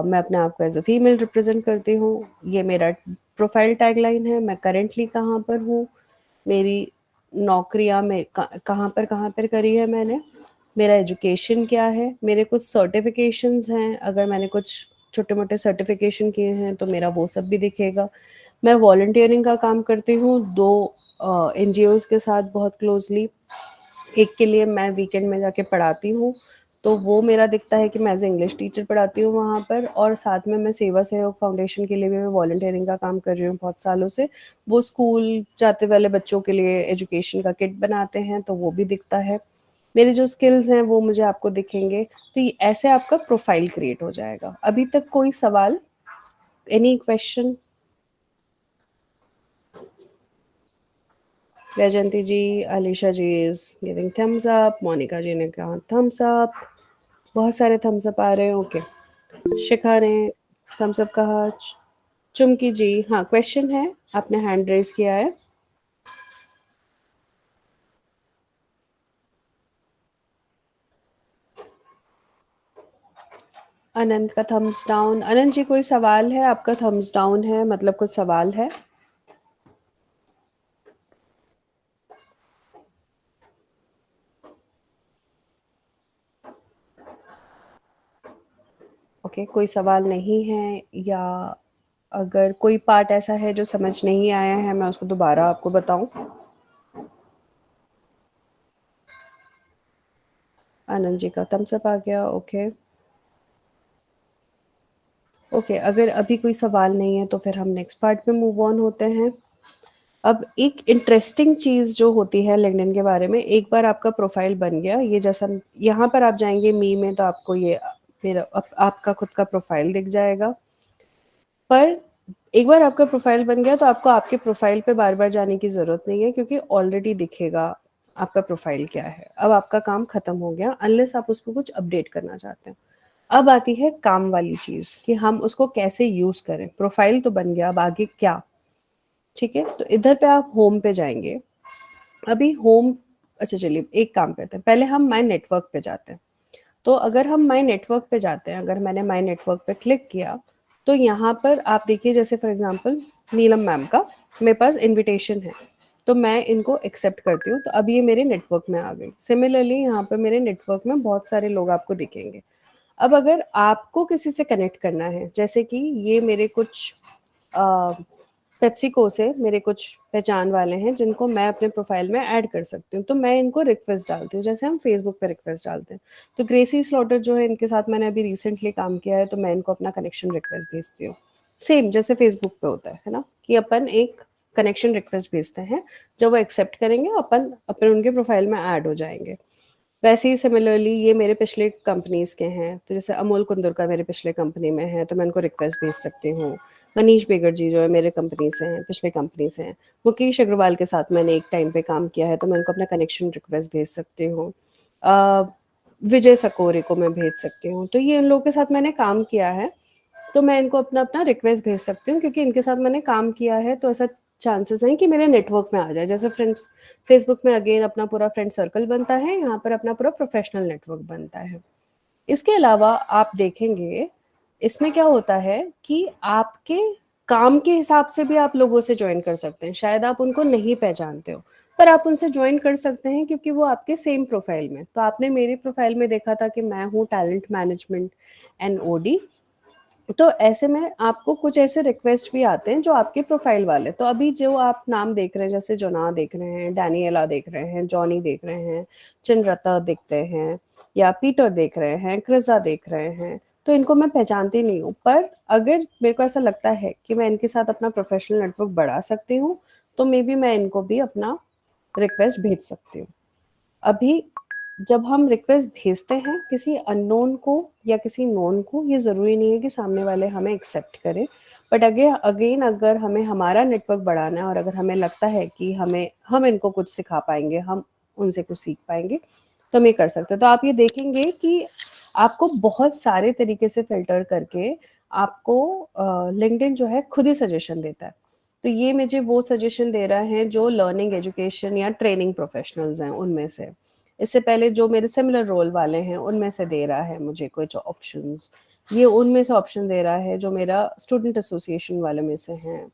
मैं अपने आप को एज अ फीमेल रिप्रेजेंट करती हूँ। ये मेरा प्रोफाइल टैगलाइन है, मैं करेंटली कहाँ पर हूँ, मेरी नौकरियाँ में कहाँ पर करी है मैंने, मेरा एजुकेशन क्या है, मेरे कुछ सर्टिफिकेशंस हैं, अगर मैंने कुछ छोटे मोटे सर्टिफिकेशन किए हैं तो मेरा वो सब भी दिखेगा। मैं वॉलंटियरिंग का काम करती हूँ 2 एनजीओज़ के साथ बहुत क्लोजली। एक के लिए मैं वीकेंड में जाके पढ़ाती हूँ, तो वो मेरा दिखता है कि मैं एज ए इंग्लिश टीचर पढ़ाती हूँ वहाँ पर, और साथ में मैं सेवा सहयोग फाउंडेशन के लिए भी मैं वॉलंटियरिंग का काम कर रही हूँ बहुत सालों से। वो स्कूल जाते वाले बच्चों के लिए एजुकेशन का किट बनाते हैं, तो वो भी दिखता है। मेरे जो स्किल्स हैं वो मुझे आपको दिखेंगे। तो ऐसे आपका प्रोफाइल क्रिएट हो जाएगा। अभी तक कोई सवाल, any question? Vaijayanti ji, Alisha ji is giving thumbs up, Monika ji ने कहा थम्स अप, बहुत सारे थम्स अप आ रहे हैं। ओके, शिखा ने थम्स अप कहा, चुमकी जी, हाँ क्वेश्चन है, आपने हैंड रेज किया है। अनंत का थम्स डाउन। अनंत जी कोई सवाल है? आपका थम्स डाउन है, मतलब कुछ सवाल है? ओके, कोई सवाल नहीं है, या अगर कोई पार्ट ऐसा है जो समझ नहीं आया है मैं उसको दोबारा आपको बताऊं? आनंद जी का थम्स अप आ गया। ओके ओके, अगर अभी कोई सवाल नहीं है तो फिर हम नेक्स्ट पार्ट पे मूव ऑन होते हैं। अब एक इंटरेस्टिंग चीज़ जो होती है लिंक्डइन के बारे में, एक बार आपका प्रोफाइल बन गया, ये जैसा यहाँ पर आप जाएंगे मी में तो आपको ये मेरा आपका खुद का प्रोफाइल दिख जाएगा। पर एक बार आपका प्रोफाइल बन गया तो आपको आपके प्रोफाइल पे बार बार जाने की ज़रूरत नहीं है, क्योंकि ऑलरेडी दिखेगा आपका प्रोफाइल क्या है। अब आपका काम ख़त्म हो गया, अनलेस आप उसको कुछ अपडेट करना चाहते हैं। अब आती है काम वाली चीज़ कि हम उसको कैसे यूज़ करें। प्रोफाइल तो बन गया, अब आगे क्या? ठीक है, तो इधर पे आप होम पे जाएंगे। अभी होम, अच्छा चलिए एक काम करते हैं, पहले हम माई नेटवर्क पे जाते हैं। तो अगर हम माई नेटवर्क पे जाते हैं, अगर मैंने माई नेटवर्क पे क्लिक किया तो यहाँ पर आप देखिए, जैसे फॉर एग्जांपल नीलम मैम का मेरे पास इनविटेशन है, तो मैं इनको एक्सेप्ट करती हूँ, तो अब ये मेरे नेटवर्क में आ गई। सिमिलरली यहाँ पर मेरे नेटवर्क में बहुत सारे लोग आपको दिखेंगे। अब अगर आपको किसी से कनेक्ट करना है, जैसे कि ये मेरे कुछ पेप्सिको से मेरे कुछ पहचान वाले हैं जिनको मैं अपने प्रोफाइल में ऐड कर सकती हूँ, तो मैं इनको रिक्वेस्ट डालती हूँ, जैसे हम फेसबुक पे रिक्वेस्ट डालते हैं। तो ग्रेसी स्लॉटर जो है, इनके साथ मैंने अभी रिसेंटली काम किया है, तो मैं इनको अपना कनेक्शन रिक्वेस्ट भेजती हूँ। सेम जैसे फेसबुक पे होता है ना, कि अपन एक कनेक्शन रिक्वेस्ट भेजते हैं, जब वो एक्सेप्ट करेंगे अपन अपन उनके प्रोफाइल में ऐड हो जाएंगे। वैसे ही सिमिलरली ये मेरे पिछले कंपनीज़ के हैं, तो जैसे अमोल कुंदर का मेरे पिछले कंपनी में है, तो मैं उनको रिक्वेस्ट भेज सकती हूँ। मनीष बेगर जी जो है मेरे कंपनी से हैं, पिछले कंपनी से हैं। मुकेश अग्रवाल के साथ मैंने एक टाइम पे काम किया है, तो मैं उनको अपना कनेक्शन रिक्वेस्ट भेज सकती हूँ। विजय सकोरे को मैं भेज सकती हूँ। तो ये इन लोगों के साथ मैंने काम किया है, तो मैं इनको अपना अपना रिक्वेस्ट भेज सकती हूँ, क्योंकि इनके साथ मैंने काम किया है, तो ऐसा चांसेस हैं कि मेरे नेटवर्क में आ जाए। जैसे फ्रेंड्स, फेसबुक में अगेन अपना पूरा फ्रेंड सर्कल बनता है, यहाँ पर अपना पूरा प्रोफेशनल नेटवर्क बनता है। इसके अलावा आप देखेंगे इसमें क्या होता है कि आपके काम के हिसाब से भी आप लोगों से ज्वाइन कर सकते हैं। शायद आप उनको नहीं पहचानते हो, पर आप उनसे ज्वाइन कर सकते हैं, क्योंकि वो आपके सेम प्रोफाइल में। तो आपने मेरी प्रोफाइल में देखा था कि मैं हूँ टैलेंट मैनेजमेंट NOD, तो ऐसे में आपको कुछ ऐसे रिक्वेस्ट भी आते हैं जो आपके प्रोफाइल वाले। तो अभी जो आप नाम देख रहे हैं, जैसे जोना देख रहे हैं, डैनियला देख रहे हैं, जॉनी देख रहे हैं, चिनरता दिखते हैं, या पीटर देख रहे हैं, क्रिजा देख रहे हैं, तो इनको मैं पहचानती नहीं हूँ। पर अगर मेरे को ऐसा लगता है कि मैं इनके साथ अपना प्रोफेशनल नेटवर्क बढ़ा सकती हूँ, तो मे बी मैं इनको भी अपना रिक्वेस्ट भेज सकती हूँ। अभी जब हम रिक्वेस्ट भेजते हैं किसी अननोन को या किसी नोन को, ये ज़रूरी नहीं है कि सामने वाले हमें एक्सेप्ट करें। बट अगेन अगर हमें हमारा नेटवर्क बढ़ाना है, और अगर हमें लगता है कि हम इनको कुछ सिखा पाएंगे, हम उनसे कुछ सीख पाएंगे, तो हम ये कर सकते हैं। तो आप ये देखेंगे कि आपको बहुत सारे तरीके से फ़िल्टर करके आपको लिंक्डइन जो है खुद ही सजेशन देता है। तो ये मुझे वो सजेशन दे रहा है जो लर्निंग, एजुकेशन या ट्रेनिंग प्रोफ़ेशनल्स हैं उनमें से। इससे पहले जो मेरे सिमिलर रोल वाले हैं उनमें से दे रहा है मुझे कुछ ऑप्शंस। ये उनमें से ऑप्शन दे रहा है जो मेरा स्टूडेंट एसोसिएशन वाले में से हैं,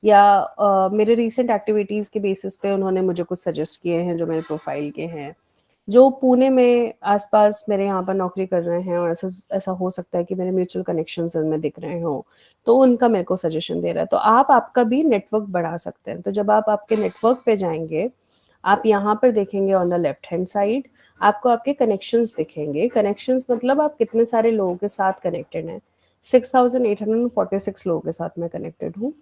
या मेरे रीसेंट एक्टिविटीज़ के बेसिस पे उन्होंने मुझे कुछ सजेस्ट किए हैं जो मेरे प्रोफ़ाइल के हैं। जो पुणे में आस-पास मेरे यहाँ पर नौकरी कर रहे हैं और ऐसा हो सकता है कि मेरे म्यूचुअल कनेक्शंस उनमें दिख रहे हों, तो उनका मेरे को सजेशन दे रहा है। तो आप आपका भी नेटवर्क बढ़ा सकते हैं। तो जब आप आपके नेटवर्क पे जाएँगे, आप यहाँ पर देखेंगे on the left hand side, आपको आपके कनेक्शंस दिखेंगे। कनेक्शंस मतलब आप कितने सारे लोगों के साथ कनेक्टेड हैं। 6846 लोगों के साथ मैं कनेक्टेड हूँ।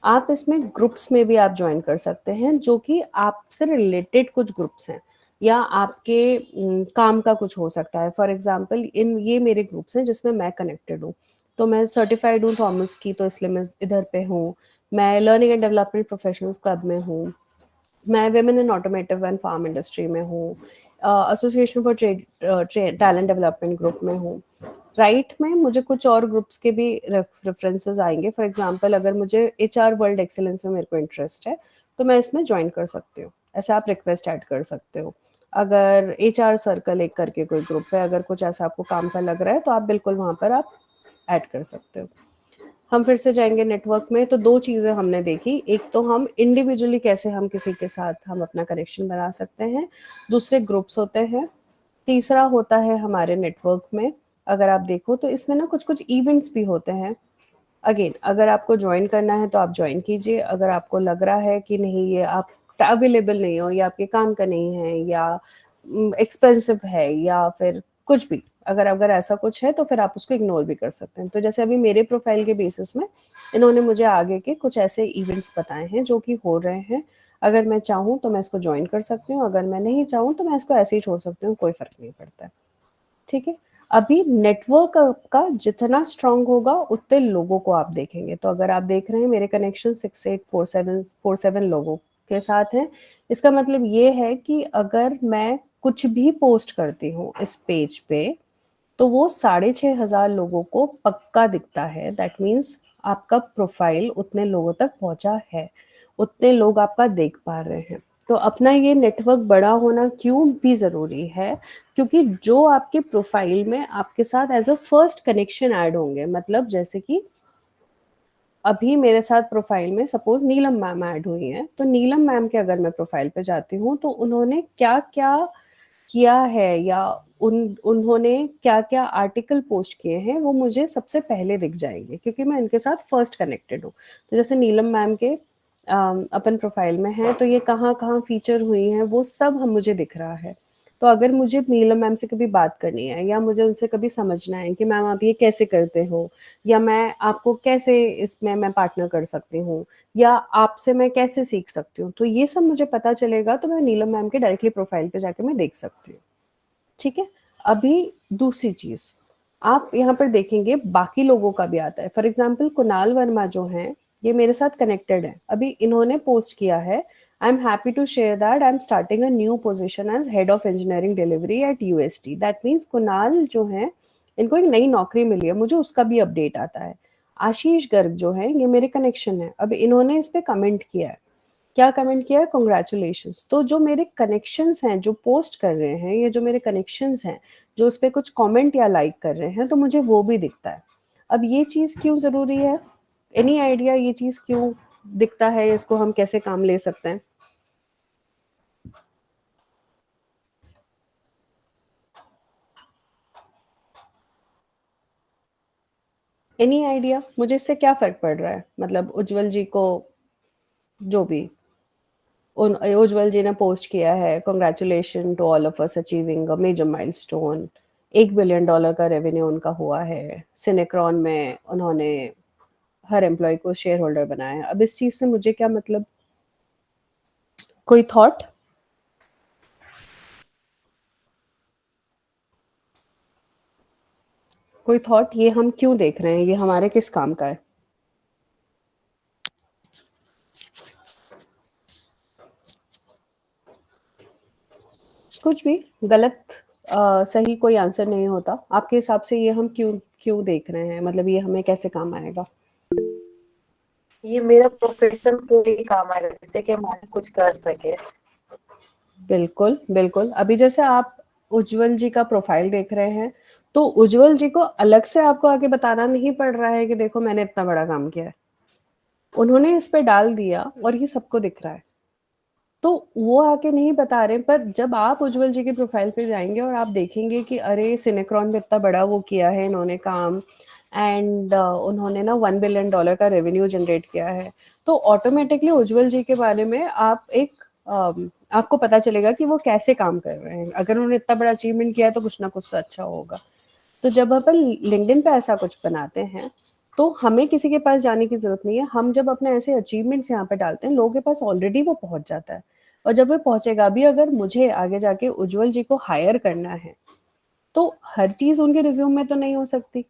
आप इसमें ग्रुप्स में भी आप जॉइन कर सकते हैं, जो कि आपसे रिलेटेड कुछ ग्रुप्स हैं। या आपके काम का कुछ हो सकता है। फॉर एग्जांपल इन ये मेरे ग्रुप्स हैं जिसमें मैं कनेक्टेड हूँ। तो मैं सर्टिफाइड हूँ थॉमस की, तो इसलिए मैं इधर पे हूँ। मैं learning and development professionals club में हूँ। मैं women in automotive and farm industry में हूँ। Association for talent development group में हूँ। राइट में मुझे कुछ और ग्रुप्स के भी रेफरेंसेस आएंगे। फॉर एग्जांपल अगर मुझे एचआर वर्ल्ड एक्सीलेंस में मेरे को इंटरेस्ट है तो मैं इसमें ज्वाइन कर सकती हूँ। ऐसे आप रिक्वेस्ट ऐड कर सकते हो। अगर एचआर सर्कल एक करके कोई ग्रुप है, अगर कुछ ऐसा आपको काम का लग रहा है तो आप बिल्कुल वहाँ पर आप ऐड कर सकते हो। हम फिर से जाएंगे नेटवर्क में। तो दो चीज़ें हमने देखी, एक तो हम इंडिविजुअली कैसे हम किसी के साथ हम अपना कनेक्शन बना सकते हैं, दूसरे ग्रुप्स होते हैं, तीसरा होता है हमारे नेटवर्क में अगर आप देखो तो इसमें ना कुछ कुछ इवेंट्स भी होते हैं। अगेन अगर आपको ज्वाइन करना है तो आप ज्वाइन कीजिए। अगर आपको लग रहा है कि नहीं ये आप अवेलेबल नहीं हो या आपके काम का नहीं है या एक्सपेंसिव है या फिर कुछ भी, अगर अगर ऐसा कुछ है तो फिर आप उसको इग्नोर भी कर सकते हैं। तो जैसे अभी मेरे प्रोफाइल के बेसिस में इन्होंने मुझे आगे के कुछ ऐसे इवेंट्स बताए हैं जो कि हो रहे हैं। अगर मैं चाहूँ तो मैं इसको ज्वाइन कर सकती हूँ, अगर मैं नहीं चाहूँ तो मैं इसको ऐसे ही छोड़ सकती हूँ, कोई फ़र्क नहीं पड़ता है। ठीक है? अभी नेटवर्क का जितना स्ट्रॉन्ग होगा उतने लोगों को आप देखेंगे। तो अगर आप देख रहे हैं मेरे कनेक्शन 6847 लोगों के साथ हैं, इसका मतलब ये है कि अगर मैं कुछ भी पोस्ट करती हूँ इस पेज पे तो वो 6500 लोगों को पक्का दिखता है। दैट मीन्स आपका प्रोफाइल उतने लोगों तक पहुंचा है, उतने लोग आपका देख पा रहे हैं। तो अपना ये नेटवर्क बड़ा होना क्यों भी ज़रूरी है, क्योंकि जो आपके प्रोफाइल में आपके साथ as a first connection add होंगे, मतलब जैसे कि अभी मेरे साथ प्रोफाइल में सपोज नीलम मैम ऐड हुई हैं, तो नीलम मैम के अगर मैं प्रोफाइल पे जाती हूँ तो उन्होंने क्या क्या किया है या उन्होंने क्या-क्या आर्टिकल पोस्ट किए हैं, वो मुझे सबसे पहले दिख जाएँगे क्योंकि मैं इनके साथ फर्स्ट कनेक्टेड हूँ। तो जैसे नीलम मैम के अपन प्रोफाइल में हैं, तो ये कहाँ-कहाँ फीचर हुई हैं, वो सब हम मुझे दिख रहा है। तो अगर मुझे नीलम मैम से कभी बात करनी है या मुझे उनसे कभी समझना है कि मैम आप ये कैसे करते हो या मैं आपको कैसे इसमें मैं पार्टनर कर सकती हूँ या आपसे मैं कैसे सीख सकती हूँ, तो ये सब मुझे पता चलेगा तो मैं नीलम मैम के डायरेक्टली प्रोफाइल पे जाके मैं देख सकती हूँ। ठीक है? अभी दूसरी चीज़, आप यहाँ पर देखेंगे बाकी लोगों का भी आता है। फॉर एग्ज़ाम्पल कुणाल वर्मा जो हैं, ये मेरे साथ कनेक्टेड हैं। अभी इन्होंने पोस्ट किया है, I am happy to share that I am starting a new position as head of engineering delivery at UST. That means Kunal जो हैं, इनको एक नई नौकरी मिली है, मुझे उसका भी अपडेट आता है। आशीष गर्ग जो हैं, ये मेरे कनेक्शन हैं। अब इन्होंने इस पे कमेंट किया है। क्या कमेंट किया है? कांग्रेचुलेशंस। तो जो मेरे कनेक्शंस हैं, जो पोस्ट कर रहे हैं, ये जो मेरे कनेक्शंस हैं, जो उस पे कुछ कमेंट या लाइक कर रहे हैं, तो मुझे वो भी दिखता है। अब ये चीज़ क्यों ज़रूरी है? एनी आइडिया ये चीज़ क्यों दिखता है? इसको हम कैसे काम ले सकते हैं? Any idea? मुझे इससे क्या फ़र्क पड़ रहा है? मतलब उज्जवल जी को जो भी उज्जवल जी ने पोस्ट किया है, congratulation to all of us achieving a major milestone. $1 billion का रेवेन्यू उनका हुआ है। सिनेक्रॉन में उन्होंने हर एम्प्लॉय को शेयर होल्डर बनाया है। अब इस चीज़ से मुझे क्या मतलब? कोई थॉट? कोई थॉट? ये हम क्यों देख रहे हैं? ये हमारे किस काम का है? कुछ भी गलत सही कोई आंसर नहीं होता। आपके हिसाब से ये हम क्यों क्यों देख रहे हैं, मतलब ये हमें कैसे काम आएगा? ये मेरा प्रोफेशन के लिए काम आएगा, जिससे कि हम आगे कुछ कर सके। बिल्कुल, बिल्कुल। अभी जैसे आप उज्जवल जी का प्रोफाइल देख रहे हैं, तो उज्जवल जी को अलग से आपको आगे बताना नहीं पड़ रहा है कि देखो मैंने इतना बड़ा काम किया है। उन्होंने इस पे डाल दिया और ये सबको दिख रहा है। तो वो आके नहीं बता रहे, पर जब आप उज्जवल जी के प्रोफाइल पे जाएँगे और आप देखेंगे कि अरे सिनेक्रॉन में इतना बड़ा वो किया है इन्होंने काम, एंड उन्होंने ना $1 बिलियन का रेवेन्यू जनरेट किया है, तो ऑटोमेटिकली उज्जवल जी के बारे में आप आपको पता चलेगा कि वो कैसे काम कर रहे हैं। अगर उन्होंने इतना बड़ा अचीवमेंट किया है तो कुछ ना कुछ तो अच्छा होगा। तो जब अपन लिंक्डइन पे ऐसा कुछ बनाते हैं, तो हमें किसी के पास जाने की ज़रूरत नहीं है। हम जब अपने ऐसे अचीवमेंट्स यहाँ पे डालते हैं, लोगों के पास ऑलरेडी वो पहुँच जाता है। और जब वो पहुँचेगा, अभी अगर मुझे आगे जाके उज्जवल जी को हायर करना है, तो हर चीज़ उनके रिज्यूम में तो नहीं हो सकती।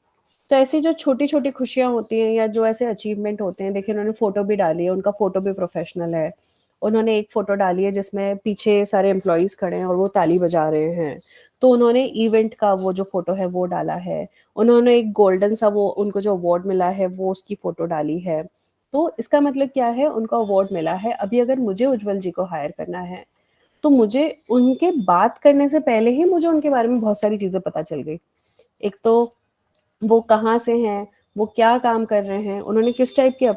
तो ऐसी जो छोटी-छोटी खुशियाँ होती हैं या जो ऐसे अचीवमेंट होते हैं, देखिए उन्होंने फ़ोटो भी डाली है, उनका फ़ोटो भी प्रोफ़ेशनल है। उन्होंने एक फ़ोटो डाली है जिसमें पीछे सारे एम्प्लॉइज़ खड़े हैं और वो ताली बजा रहे हैं। तो उन्होंने इवेंट का वो जो फ़ोटो है वो डाला है। उन्होंने एक गोल्डन सा वो उनको जो अवार्ड मिला है वो उसकी फ़ोटो डाली है। तो इसका मतलब क्या है, उनको अवार्ड मिला है। अभी अगर मुझे उज्जवल जी को हायर करना है, तो मुझे उनके बात करने से पहले ही मुझे उनके बारे में बहुत सारी चीज़ें पता चल गई। एक तो वो कहाँ से हैं, वो क्या काम कर रहे हैं, उन्होंने किस टाइप के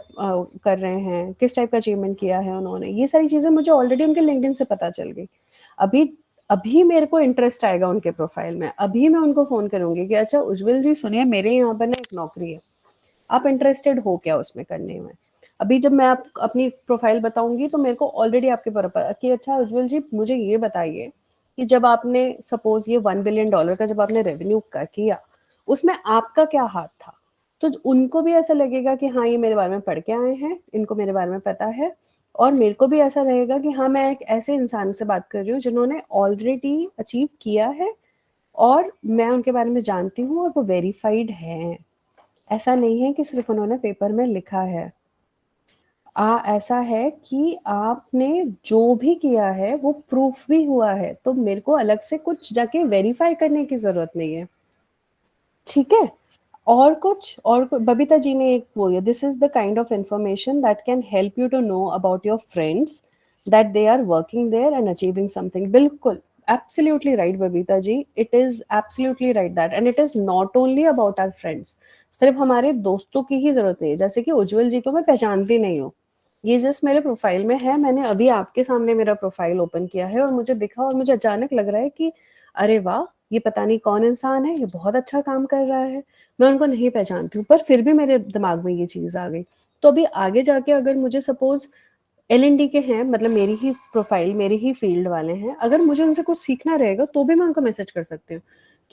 कर रहे हैं, किस टाइप का अचीवमेंट किया है उन्होंने, ये सारी चीज़ें मुझे ऑलरेडी उनके लिंक्डइन से पता चल गई। अभी अभी मेरे को इंटरेस्ट आएगा उनके प्रोफाइल में, अभी मैं उनको फ़ोन करूँगी कि अच्छा उज्जवल जी सुनिए, मेरे यहाँ पर ना एक नौकरी है, आप इंटरेस्टेड हो क्या उसमें करने में? अभी जब मैं आप अपनी प्रोफाइल बताऊँगी तो मेरे को ऑलरेडी आपके कि अच्छा उज्जवल जी मुझे ये बताइए कि जब आपने सपोज़ ये $1 बिलियन का जब आपने रेवेन्यू किया, उसमें आपका क्या हाथ था? तो उनको भी ऐसा लगेगा कि हाँ, ये मेरे बारे में पढ़ के आए हैं, इनको मेरे बारे में पता है, और मेरे को भी ऐसा रहेगा कि हाँ, मैं एक ऐसे इंसान से बात कर रही हूँ जिन्होंने ऑलरेडी अचीव किया है और मैं उनके बारे में जानती हूँ और वो वेरिफाइड हैं। ऐसा नहीं है कि सिर्फ़ उन्होंने पेपर में लिखा है। ऐसा है कि आपने जो भी किया है वो प्रूफ भी हुआ है, तो मेरे को अलग से कुछ जाके वेरीफाई करने की ज़रूरत नहीं है। ठीक है? बबीता जी ने एक वो है, this is the kind of information that can help you to know about your friends that they are working there and achieving something. बिल्कुल, absolutely right Babita ji, it is absolutely right that, and it is not only about our friends. सिर्फ हमारे दोस्तों की ही ज़रूरत नहीं है। जैसे कि उज्जवल जी को मैं पहचानती नहीं हूँ, ये जस्ट मेरे प्रोफाइल में है, मैंने अभी आपके सामने मेरा प्रोफाइल ओपन किया है और मुझे दिखा और मुझे अचानक लग रहा है कि अरे वाह! ये पता नहीं कौन इंसान है, ये बहुत अच्छा काम कर रहा है। मैं उनको नहीं पहचानती हूँ, पर फिर भी मेरे दिमाग में ये चीज़ आ गई। तो अभी आगे जाके अगर मुझे सपोज़ एल&डी के हैं, मतलब मेरी ही प्रोफाइल, मेरी ही फील्ड वाले हैं, अगर मुझे उनसे कुछ सीखना रहेगा तो भी मैं उनको मैसेज कर सकती हूँ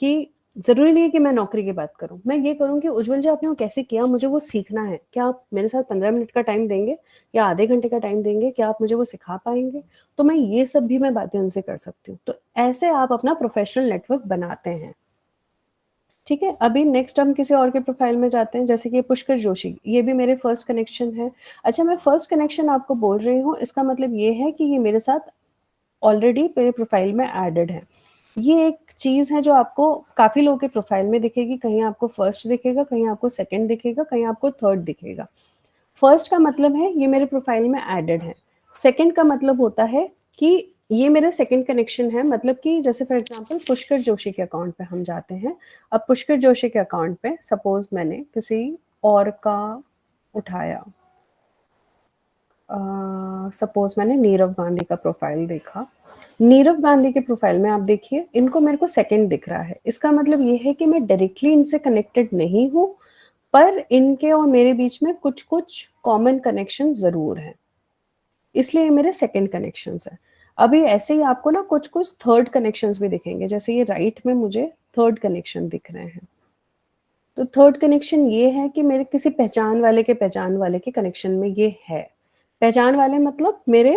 कि ज़रूरी नहीं है कि मैं नौकरी की बात करूँ। मैं ये करूँ कि उज्जवल जी आपने वो कैसे किया, मुझे वो सीखना है। क्या आप मेरे साथ 15 मिनट का टाइम देंगे या आधे घंटे का टाइम देंगे? क्या आप मुझे वो सिखा पाएँगे? तो मैं ये सब भी मैं बातें उनसे कर सकती हूँ। तो ऐसे आप अपना प्रोफ़ेशनल नेटवर्क बनाते हैं। ठीक है? अभी नेक्स्ट हम किसी और के प्रोफ़ाइल में जाते हैं, जैसे कि पुष्कर जोशी, ये भी मेरे फर्स्ट कनेक्शन है। अच्छा, मैं फर्स्ट कनेक्शन आपको बोल रही हूँ, इसका मतलब ये है कि ये मेरे साथ ऑलरेडी मेरे प्रोफ़ाइल में एडेड है। ये एक चीज़ है जो आपको काफ़ी लोगों के प्रोफ़ाइल में दिखेगी, कहीं आपको फर्स्ट दिखेगा, कहीं आपको सेकंड दिखेगा, कहीं आपको थर्ड दिखेगा। फर्स्ट का मतलब है ये मेरे प्रोफ़ाइल में एडेड है। सेकंड का मतलब होता है कि ये मेरा सेकंड कनेक्शन है, मतलब कि जैसे फॉर एग्ज़ाम्पल पुष्कर जोशी के अकाउंट पे हम जाते हैं। अब पुष्कर जोशी के अकाउंट पे सपोज़ मैंने किसी और का उठाया, सपोज़ मैंने नीरव गांधी का प्रोफ़ाइल देखा। नीरव गांधी के प्रोफ़ाइल में आप देखिए, इनको मेरे को सेकंड दिख रहा है। इसका मतलब ये है कि मैं डायरेक्टली इनसे कनेक्टेड नहीं हूँ, पर इनके और मेरे बीच में कुछ-कुछ कॉमन कनेक्शन ज़रूर हैं। इसलिए ये मेरे सेकंड कनेक्शंस हैं। अभी ऐसे ही आपको ना कुछ-कुछ थर्ड कनेक्शंस भी दिखेंगे, जैसे ये राइट में मुझे थर्ड कनेक्शन दिख रहे हैं। तो थर्ड कनेक्शन ये है कि मेरे किसी पहचान वाले के कनेक्शन में ये है। पहचान वाले मतलब मेरे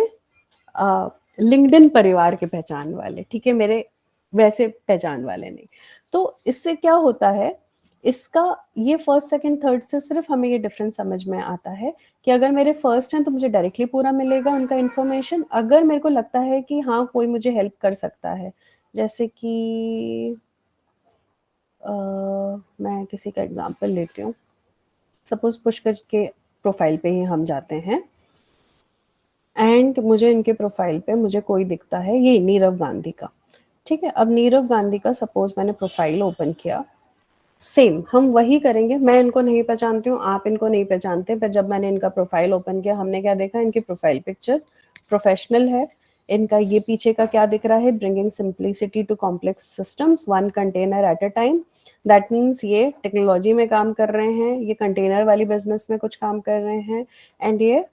लिंक्डइन परिवार के पहचान वाले, ठीक है? मेरे वैसे पहचान वाले नहीं। तो इससे क्या होता है, इसका ये फर्स्ट, सेकंड, थर्ड से सिर्फ हमें ये डिफरेंस समझ में आता है कि अगर मेरे फर्स्ट हैं तो मुझे डायरेक्टली पूरा मिलेगा उनका इन्फॉर्मेशन। अगर मेरे को लगता है कि हाँ, कोई मुझे हेल्प कर सकता है जैसे कि मैं किसी का एग्जांपल लेती हूँ। सपोज पुष्कर के प्रोफाइल पे ही हम जाते हैं एंड मुझे इनके प्रोफाइल पे मुझे कोई दिखता है, ये नीरव गांधी का, ठीक है। अब नीरव गांधी का सपोज मैंने प्रोफाइल ओपन किया, सेम हम वही करेंगे। मैं इनको नहीं पहचानती हूँ, आप इनको नहीं पहचानते, पर जब मैंने इनका प्रोफाइल ओपन किया, हमने क्या देखा, इनकी प्रोफाइल पिक्चर प्रोफेशनल है, इनका ये पीछे का क्या दिख रहा है, bringing simplicity to complex systems one container at a time. That means ये टेक्नोलॉजी में काम कर रहे हैं, ये कंटेनर वाली बिजनेस में कुछ काम कर रहे हैं, एंड ये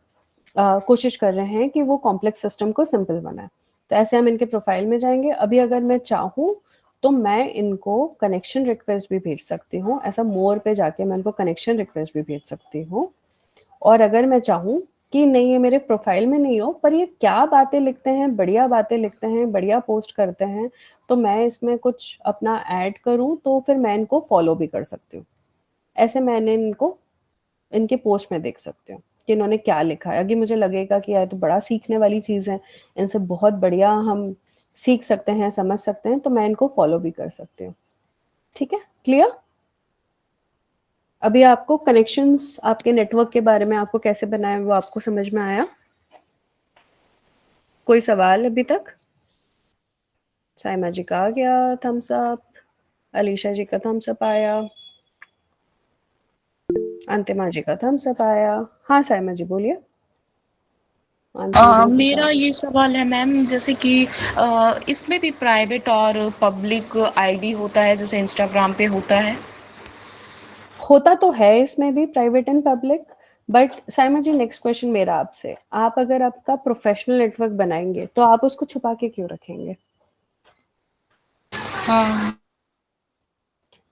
कोशिश कर रहे हैं कि वो कॉम्प्लेक्स सिस्टम को सिंपल बनाए। तो ऐसे हम इनके प्रोफाइल में जाएंगे। अभी अगर मैं चाहूँ तो मैं इनको कनेक्शन रिक्वेस्ट भी भेज सकती हूँ, ऐसा मोर पे जाके मैं इनको कनेक्शन रिक्वेस्ट भी भेज सकती हूँ। और अगर मैं चाहूँ कि नहीं, ये मेरे प्रोफाइल में नहीं हो, पर ये क्या बातें लिखते हैं, बढ़िया बातें लिखते हैं, बढ़िया पोस्ट करते हैं, तो मैं इसमें कुछ अपना ऐड करूँ, तो फिर मैं इनको फॉलो भी कर सकती हूँ। ऐसे मैंने इनको इनके पोस्ट में देख सकती हूँ कि इन्होंने क्या लिखा है। अगर मुझे लगेगा कि यार तो बड़ा सीखने वाली चीज़ है, इनसे बहुत बढ़िया हम सीख सकते हैं, समझ सकते हैं, तो मैं इनको फॉलो भी कर सकती हूँ। ठीक है, क्लियर? अभी आपको कनेक्शंस, आपके नेटवर्क के बारे में आपको कैसे बनाए वो आपको समझ में आया? कोई सवाल अभी तक? साइमा जी का आ गया थम्स अप, अलीशा जी का थम्स अप आया, अंतिमा जी का थम्स अप आया। हाँ साइमा जी बोलिए। मेरा ये सवाल है मैम, जैसे कि इसमें भी प्राइवेट और पब्लिक आईडी होता है जैसे इंस्टाग्राम पे होता है? होता तो है इसमें भी private and public, but Saima ji next question मेरा आपसे, आप अगर आपका प्रोफेशनल नेटवर्क बनाएंगे तो आप उसको छुपा के क्यों रखेंगे? हाँ।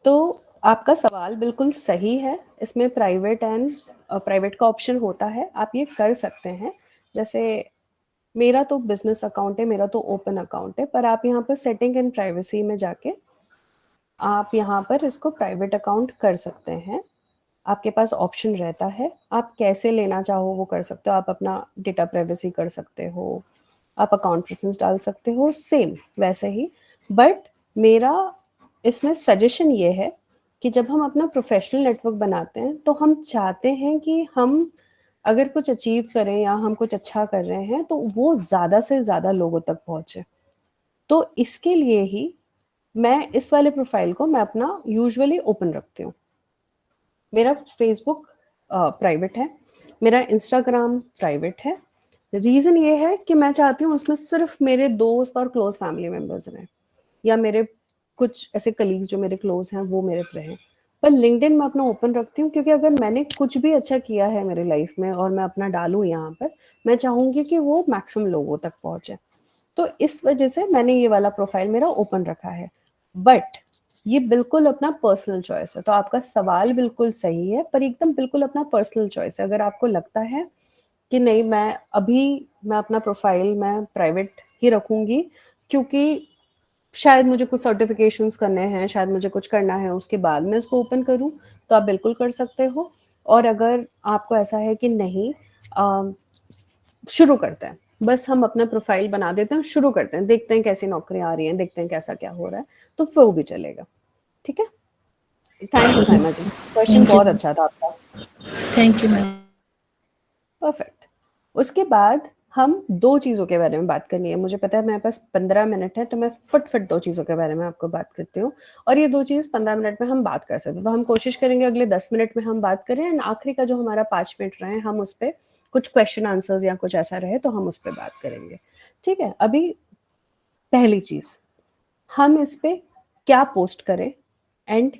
तो आपका सवाल बिल्कुल सही है, इसमें प्राइवेट का ऑप्शन होता है, आप ये कर सकते हैं। जैसे मेरा तो बिजनेस अकाउंट है, मेरा तो ओपन अकाउंट है, पर आप यहाँ पर सेटिंग एंड प्राइवेसी में जाके आप यहाँ पर इसको प्राइवेट अकाउंट कर सकते हैं। आपके पास ऑप्शन रहता है, आप कैसे लेना चाहो वो कर सकते हो। आप अपना डेटा प्राइवेसी कर सकते हो, आप अकाउंट प्रेफरेंस डाल सकते हो, सेम वैसे ही। बट मेरा इसमें सजेशन ये है कि जब हम अपना प्रोफेशनल नेटवर्क बनाते हैं तो हम चाहते हैं कि हम अगर कुछ अचीव करें या हम कुछ अच्छा कर रहे हैं तो वो ज़्यादा से ज़्यादा लोगों तक पहुँचे। तो इसके लिए ही मैं इस वाले प्रोफाइल को मैं अपना यूजुअली ओपन रखती हूँ। मेरा फेसबुक प्राइवेट है, मेरा इंस्टाग्राम प्राइवेट है। रीज़न ये है कि मैं चाहती हूँ उसमें सिर्फ मेरे दोस्त और क्लोज फैमिली मेम्बर्स रहें, या मेरे कुछ ऐसे कलीग्स जो मेरे क्लोज हैं वो मेरे पे रहें। पर लिंक्डइन मैं अपना ओपन रखती हूँ क्योंकि अगर मैंने कुछ भी अच्छा किया है मेरे लाइफ में और मैं अपना डालूँ यहाँ पर, मैं चाहूँगी कि वो मैक्सिमम लोगों तक पहुँचे। तो इस वजह से मैंने ये वाला प्रोफाइल मेरा ओपन रखा है। बट ये बिल्कुल अपना पर्सनल चॉइस है। तो आपका सवाल बिल्कुल सही है, पर एकदम बिल्कुल अपना पर्सनल चॉइस है। अगर आपको लगता है कि नहीं, मैं अपना प्रोफाइल मैं प्राइवेट ही रखूंगी क्योंकि शायद मुझे कुछ सर्टिफिकेशंस करने हैं, शायद मुझे कुछ करना है, उसके बाद मैं इसको ओपन करूं, तो आप बिल्कुल कर सकते हो। और अगर आपको ऐसा है कि नहीं, शुरू करते हैं, बस हम अपना प्रोफाइल बना देते हैं, शुरू करते हैं, देखते हैं कैसी नौकरियां आ रही हैं, देखते हैं कैसा क्या हो रहा है, तो फिर वो भी चलेगा। ठीक है, thank you Saima ji, question बहुत अच्छा था आपका। Thank you ma'am. परफेक्ट। उसके बाद हम दो चीज़ों के बारे में बात करनी है। मुझे पता है मेरे पास 15 मिनट है, तो मैं फट दो चीज़ों के बारे में आपको बात करती हूँ, और ये दो चीज़ 15 मिनट में हम बात कर सकते हैं। तो हम कोशिश करेंगे अगले 10 मिनट में हम बात करें, एंड आखिरी का जो हमारा 5 मिनट रहे हम उस पर कुछ क्वेश्चन आंसर्स या कुछ ऐसा रहे तो हम उस पर बात करेंगे। ठीक है, अभी पहली चीज़, हम इस पे क्या पोस्ट करें एंड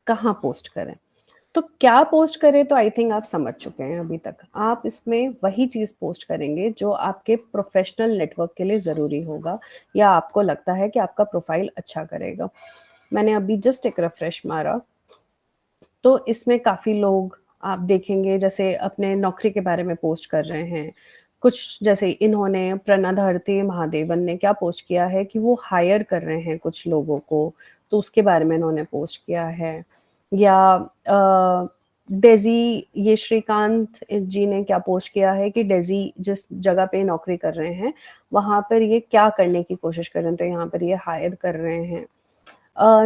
कहाँ पोस्ट करें। तो क्या पोस्ट करें, तो आई थिंक आप समझ चुके हैं अभी तक। आप इसमें वही चीज़ पोस्ट करेंगे जो आपके प्रोफेशनल नेटवर्क के लिए ज़रूरी होगा, या आपको लगता है कि आपका प्रोफाइल अच्छा करेगा। मैंने अभी जस्ट एक रिफ्रेश मारा, तो इसमें काफ़ी लोग आप देखेंगे जैसे अपने नौकरी के बारे में पोस्ट कर रहे हैं। कुछ जैसे इन्होंने, प्रणधारती महादेवन ने क्या पोस्ट किया है कि वो हायर कर रहे हैं कुछ लोगों को, तो उसके बारे में इन्होंने पोस्ट किया है। या डेजी, ये श्रीकांत जी ने क्या पोस्ट किया है कि डेजी जिस जगह पे नौकरी कर रहे हैं वहाँ पर ये क्या करने की कोशिश कर रहे हैं, तो यहाँ पर ये हायर कर रहे हैं।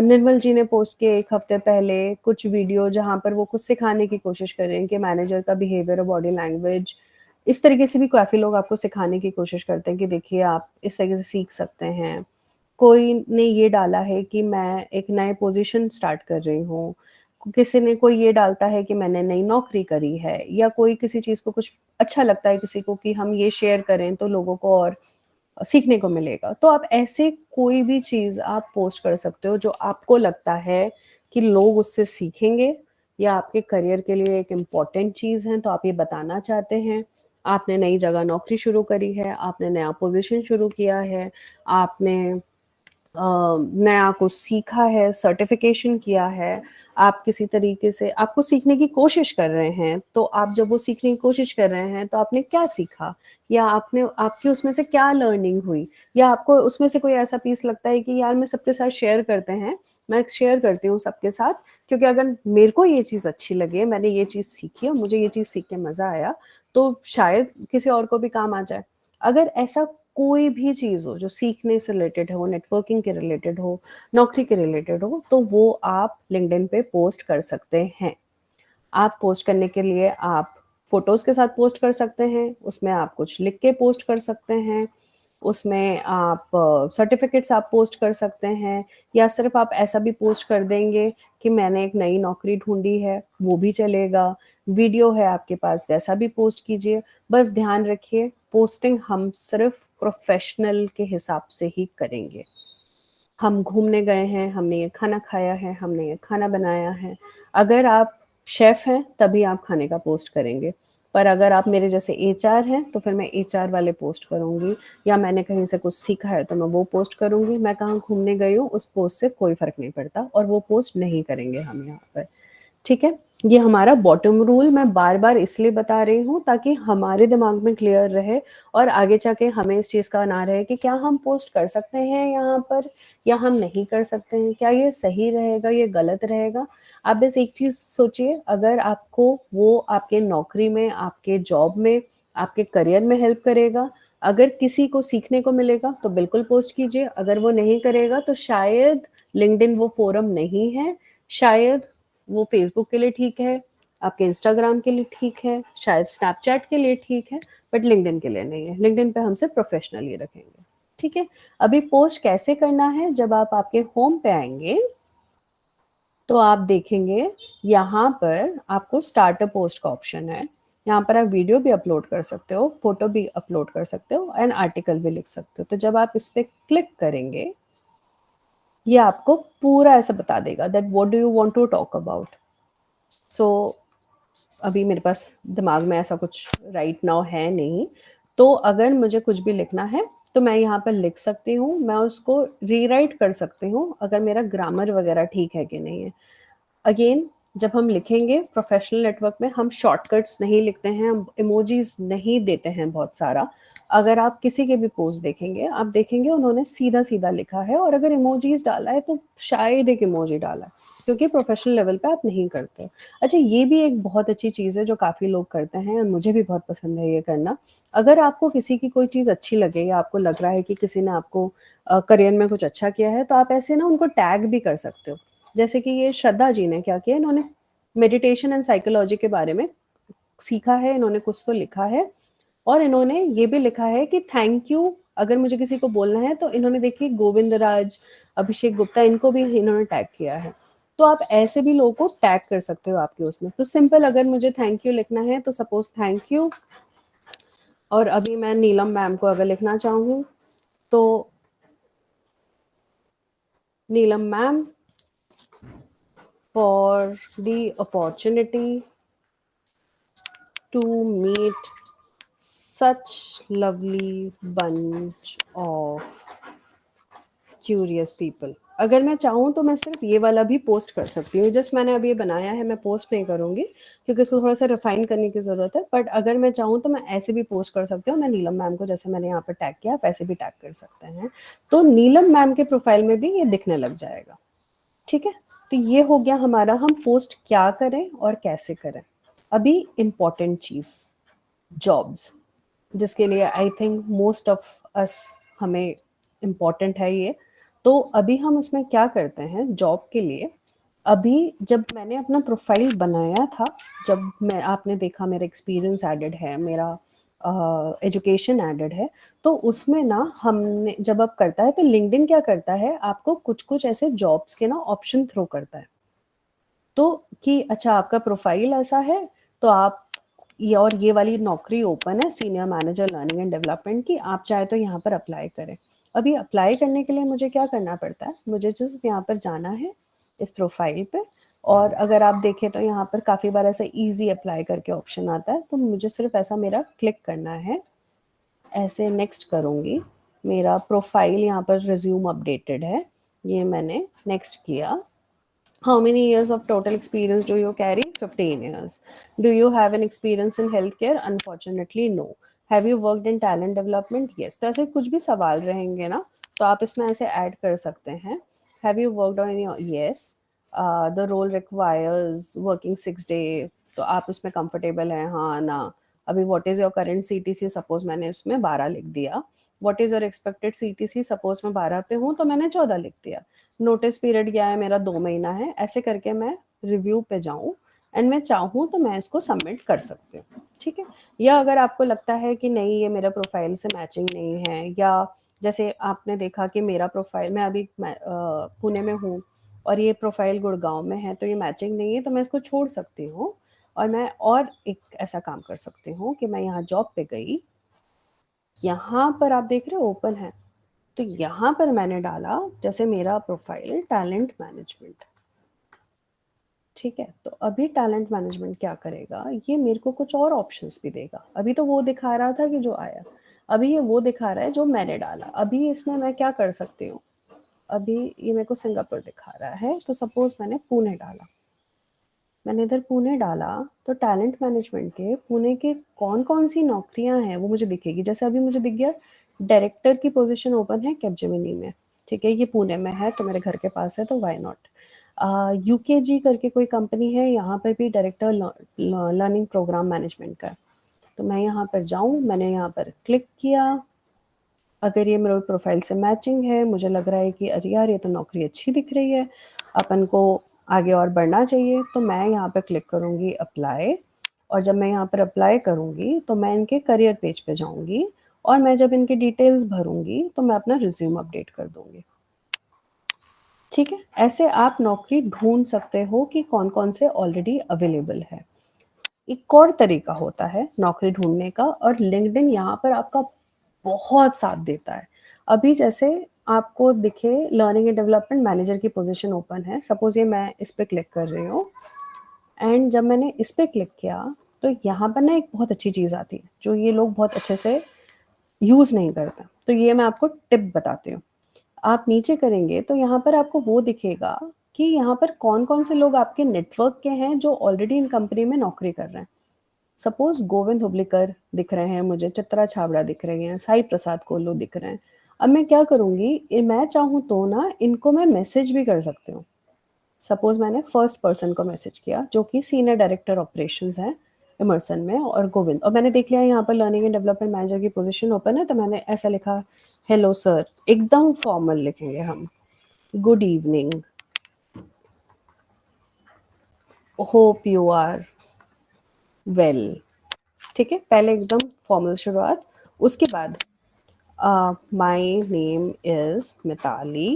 निर्मल जी ने पोस्ट किए 1 हफ्ते पहले कुछ वीडियो जहाँ पर वो कुछ सिखाने की कोशिश कर रहे हैं कि मैनेजर का बिहेवियर और बॉडी लैंग्वेज, इस तरीके से भी काफ़ी लोग आपको सिखाने की कोशिश करते हैं कि देखिए आप इस तरीके से सीख सकते हैं। कोई ने ये डाला है कि मैं एक नए पोजीशन स्टार्ट कर रही हूँ, किसी ने कोई ये डालता है कि मैंने नई नौकरी करी है, या कोई किसी चीज़ को कुछ अच्छा लगता है किसी को कि हम ये शेयर करें तो लोगों को और सीखने को मिलेगा। तो आप ऐसे कोई भी चीज़ आप पोस्ट कर सकते हो जो आपको लगता है कि लोग उससे सीखेंगे या आपके करियर के लिए एक इम्पॉर्टेंट चीज़ है, तो आप ये बताना चाहते हैं। आपने नई जगह नौकरी शुरू करी है, आपने नया पोजीशन शुरू किया है, आपने नया कुछ सीखा है, सर्टिफिकेशन किया है, आप किसी तरीके से आपको सीखने की कोशिश कर रहे हैं, तो आप जब वो सीखने की कोशिश कर रहे हैं तो आपने क्या सीखा, या आपने आपकी उसमें से क्या लर्निंग हुई, या आपको उसमें से कोई ऐसा पीस लगता है कि यार मैं सबके साथ शेयर करते हैं, मैं शेयर करती हूँ सबके साथ, क्योंकि अगर मेरे को ये चीज़ अच्छी लगे, मैंने ये चीज़ सीखी और मुझे ये चीज़ सीख के मज़ा आया, तो शायद किसी और को भी काम आ जाए। अगर ऐसा कोई भी चीज़ हो जो सीखने से रिलेटेड हो, नेटवर्किंग के रिलेटेड हो, नौकरी के रिलेटेड हो, तो वो आप लिंक्डइन पे पोस्ट कर सकते हैं। आप पोस्ट करने के लिए आप फ़ोटोज़ के साथ पोस्ट कर सकते हैं, उसमें आप कुछ लिख के पोस्ट कर सकते हैं, उसमें आप सर्टिफ़िकेट्स आप पोस्ट कर सकते हैं, या सिर्फ़ आप ऐसा भी पोस्ट कर देंगे कि मैंने एक नई नौकरी ढूँढी है, वो भी चलेगा। वीडियो है आपके पास, वैसा भी पोस्ट कीजिए। बस ध्यान रखिए, पोस्टिंग हम सिर्फ़ प्रोफ़ेशनल के हिसाब से ही करेंगे। हम घूमने गए हैं, हमने ये खाना खाया है, हमने ये खाना बनाया है। अगर आप शेफ़ हैं, तभी आप खाने का पोस्ट करेंगे। पर अगर आप मेरे जैसे एचआर हैं, तो फिर मैं एचआर वाले पोस्ट करूँगी, या मैंने कहीं से कुछ सीखा है, तो मैं वो पोस्ट करूँगी। मैं कहाँ घूमने गई हूँ, उस पोस्ट से कोई फ़र्क नहीं पड़ता, और वो पोस्ट नहीं करेंगे हम यहाँ पर। ठीक है? ये हमारा बॉटम रूल मैं बार-बार इसलिए बता रही हूँ ताकि हमारे दिमाग में क्लियर रहे, और आगे जाके हमें इस चीज़ का ना रहे कि क्या हम पोस्ट कर सकते हैं यहाँ पर या हम नहीं कर सकते हैं, क्या ये सही रहेगा, ये गलत रहेगा। आप बस एक चीज़ सोचिए, अगर आपको वो आपके नौकरी में, आपके जॉब में, आपके करियर में हेल्प करेगा, अगर किसी को सीखने को मिलेगा तो बिल्कुल पोस्ट कीजिए, अगर वो नहीं करेगा तो शायद लिंक्डइन वो फोरम नहीं है, शायद वो फेसबुक के लिए ठीक है, आपके इंस्टाग्राम के लिए ठीक है, शायद स्नैपचैट के लिए ठीक है, बट लिंक्डइन के लिए नहीं है। लिंक्डइन पे हम सिर्फ प्रोफेशनली रखेंगे। ठीक है? अभी पोस्ट कैसे करना है, जब आप आपके होम पे आएंगे तो आप देखेंगे यहाँ पर आपको स्टार्ट अ पोस्ट का ऑप्शन है। यहाँ पर आप वीडियो भी अपलोड कर सकते हो, फोटो भी अपलोड कर सकते हो, एंड आर्टिकल भी लिख सकते हो। तो जब आप इस पर क्लिक करेंगे, ये आपको पूरा ऐसा बता देगा that what do you want to talk about. So अभी मेरे पास दिमाग में ऐसा कुछ राइट नाउ है नहीं, तो अगर मुझे कुछ भी लिखना है तो मैं यहाँ पर लिख सकती हूँ, मैं उसको रीराइट कर सकती हूँ अगर मेरा ग्रामर वगैरह ठीक है कि नहीं है। अगेन, जब हम लिखेंगे प्रोफेशनल नेटवर्क में हम शॉर्टकट्स नहीं लिखते हैं, हम इमोजीज नहीं देते हैं बहुत सारा। अगर आप किसी के भी पोस्ट देखेंगे, आप देखेंगे उन्होंने सीधा सीधा लिखा है, और अगर इमोजीज डाला है तो शायद एक इमोजी डाला है, क्योंकि प्रोफेशनल लेवल पे आप नहीं करते। अच्छा, ये भी एक बहुत अच्छी चीज़ है जो काफ़ी लोग करते हैं, और मुझे भी बहुत पसंद है ये करना। अगर आपको किसी की कोई चीज़ अच्छी लगे, या आपको लग रहा है कि किसी ने आपको करियर में कुछ अच्छा किया है, तो आप ऐसे ना उनको टैग भी कर सकते हो। जैसे कि ये श्रद्धा जी ने क्या किया, इन्होंने मेडिटेशन एंड साइकोलॉजी के बारे में सीखा है, इन्होंने कुछ तो लिखा है, और इन्होंने ये भी लिखा है कि थैंक यू अगर मुझे किसी को बोलना है, तो इन्होंने देखिए गोविंद राज, अभिषेक गुप्ता, इनको भी इन्होंने टैग किया है। तो आप ऐसे भी लोगों को टैग कर सकते हो आपके उसमें। तो सिंपल, अगर मुझे थैंक यू लिखना है तो सपोज थैंक यू, और अभी मैं नीलम मैम को अगर लिखना चाहूँ तो नीलम ma'am for the opportunity to meet such lovely bunch of curious people। अगर मैं चाहूँ तो मैं सिर्फ ये वाला भी पोस्ट कर सकती हूँ। जस्ट मैंने अभी ये बनाया है, मैं पोस्ट नहीं करूँगी क्योंकि इसको थोड़ा सा रिफाइन करने की ज़रूरत है। बट अगर मैं चाहूँ तो मैं ऐसे भी पोस्ट कर सकती हूँ। मैं नीलम मैम को जैसे मैंने यहाँ पर टैग किया, वैसे भी टैग कर सकते हैं, तो नीलम मैम के प्रोफाइल में भी ये दिखने लग जाएगा। ठीक है? तो ये हो गया हमारा, हम पोस्ट क्या करें और कैसे करें। अभी इम्पॉर्टेंट चीज़, जॉब्स, जिसके लिए I think most of us हमें इम्पॉर्टेंट है ये। तो अभी हम इसमें क्या करते हैं जॉब के लिए। अभी जब मैंने अपना प्रोफाइल बनाया था, जब मैं, आपने देखा मेरा एक्सपीरियंस एडेड है, मेरा एजुकेशन एडेड है, तो उसमें ना हमने जब अब करता है तो लिंक्डइन क्या करता है, आपको कुछ कुछ ऐसे जॉब्स के ना ऑप्शन थ्रो करता है। तो कि अच्छा आपका प्रोफाइल ऐसा है तो आप ये वाली नौकरी ओपन है, senior manager learning and development की, आप चाहे तो यहाँ पर अप्लाई करें। अभी अप्लाई करने के लिए मुझे क्या करना पड़ता है, मुझे जस्ट यहाँ पर जाना है इस प्रोफाइल पे, और अगर आप देखें तो यहाँ पर काफ़ी बार ऐसा इजी अप्लाई करके ऑप्शन आता है, तो मुझे सिर्फ ऐसा मेरा क्लिक करना है, ऐसे नेक्स्ट करूँगी। मेरा प्रोफाइल यहाँ पर रिज्यूम अपडेटेड है, ये मैंने नेक्स्ट किया। How many years of total experience do you carry? 15 years. Do you have an experience in healthcare? Unfortunately, no. Have you worked in talent development? Yes. तो ऐसे कुछ भी सवाल रहेंगे ना, तो आप इसमें ऐसे ऐड कर सकते हैं। Have you worked on any? Yes. The role requires working 6 day. तो आप उसमें comfortable हैं, हाँ ना। अभी what is your current CTC? Suppose मैंने इसमें 12 लिख दिया। What is your expected CTC? Suppose मैं 12 पे हूँ तो मैंने 14 लिख दिया। नोटिस पीरियड क्या है मेरा, 2 महीना है। ऐसे करके मैं रिव्यू पे जाऊँ एंड मैं चाहूँ तो मैं इसको सबमिट कर सकती हूँ, ठीक है। या अगर आपको लगता है कि नहीं ये मेरा प्रोफाइल से मैचिंग नहीं है, या जैसे आपने देखा कि मेरा प्रोफाइल, मैं अभी पुणे में हूँ और ये प्रोफाइल गुड़गांव में है, तो ये मैचिंग नहीं है, तो मैं इसको छोड़ सकती हूँ। और मैं और एक ऐसा काम कर सकती हूँ कि मैं यहाँ जॉब पे गई, यहाँ पर आप देख रहे हो ओपन है, तो यहाँ पर मैंने डाला जैसे मेरा प्रोफाइल टैलेंट मैनेजमेंट, ठीक है। तो अभी टैलेंट मैनेजमेंट क्या करेगा, ये मेरे को कुछ और ऑप्शंस भी देगा। अभी तो वो दिखा रहा था कि जो आया, अभी ये वो दिखा रहा है जो मैंने डाला। अभी इसमें मैं क्या कर सकती हूँ, अभी ये मेरे को सिंगापुर दिखा रहा है, तो सपोज मैंने पुणे डाला, मैंने इधर पुणे डाला, तो टैलेंट मैनेजमेंट के पुणे के कौन कौन सी नौकरियां हैं वो मुझे दिखेगी। जैसे अभी मुझे दिख गया डायरेक्टर की पोजीशन ओपन है कैपजेमिनी में, ठीक है, ये पुणे में है तो मेरे घर के पास है, तो वाई नॉट। यूकेजी करके कोई कंपनी है, यहाँ पर भी डायरेक्टर लर्निंग प्रोग्राम मैनेजमेंट का, तो मैं यहाँ पर जाऊँ, मैंने यहाँ पर क्लिक किया। अगर ये मेरे प्रोफाइल से मैचिंग है, मुझे लग रहा है कि अरे यार ये तो नौकरी अच्छी दिख रही है, अपन को आगे और बढ़ना चाहिए, तो मैं यहाँ पे क्लिक करूँगी अप्लाई। और जब मैं यहाँ पर अप्लाई करूँगी तो मैं इनके करियर पेज पे जाऊँगी, और मैं जब इनकी डिटेल्स भरूँगी तो मैं अपना रिज्यूम अपडेट कर दूँगी, ठीक है। ऐसे आप नौकरी ढूंढ सकते हो कि कौन कौन से ऑलरेडी अवेलेबल है। एक और तरीका होता है नौकरी ढूंढने का, और लिंक्डइन यहाँ पर आपका बहुत साथ देता है। अभी जैसे आपको दिखे लर्निंग एंड डेवलपमेंट मैनेजर की पोजीशन ओपन है, सपोज ये मैं इस पे क्लिक कर रही हूँ, एंड जब मैंने इस पे क्लिक किया तो यहाँ पर ना एक बहुत अच्छी चीज़ आती है जो ये लोग बहुत अच्छे से यूज़ नहीं करते, तो ये मैं आपको टिप बताती हूँ। आप नीचे करेंगे तो यहाँ पर आपको वो दिखेगा कि यहाँ पर कौन कौन से लोग आपके नेटवर्क के हैं जो ऑलरेडी इन कंपनी में नौकरी कर रहे हैं। सपोज गोविंद हुबलीकर दिख रहे हैं मुझे, चित्रा छाबड़ा दिख रही हैं, साई प्रसाद कोल्लू दिख रहे हैं। अब मैं क्या करूँगी, मैं चाहूँ तो ना इनको मैं मैसेज भी कर सकती हूँ। सपोज मैंने फर्स्ट पर्सन को मैसेज किया जो कि सीनियर डायरेक्टर ऑपरेशंस हैं इमर्सन में, और गोविंद, और मैंने देख लिया यहाँ पर लर्निंग एंड डेवलपमेंट मैनेजर की पोजीशन ओपन है, तो मैंने ऐसा लिखा, हेलो सर, एकदम फॉर्मल लिखेंगे हम, good evening, hope you are well, ठीक है, पहले एकदम फॉर्मल शुरुआत। उसके बाद my name is Mitali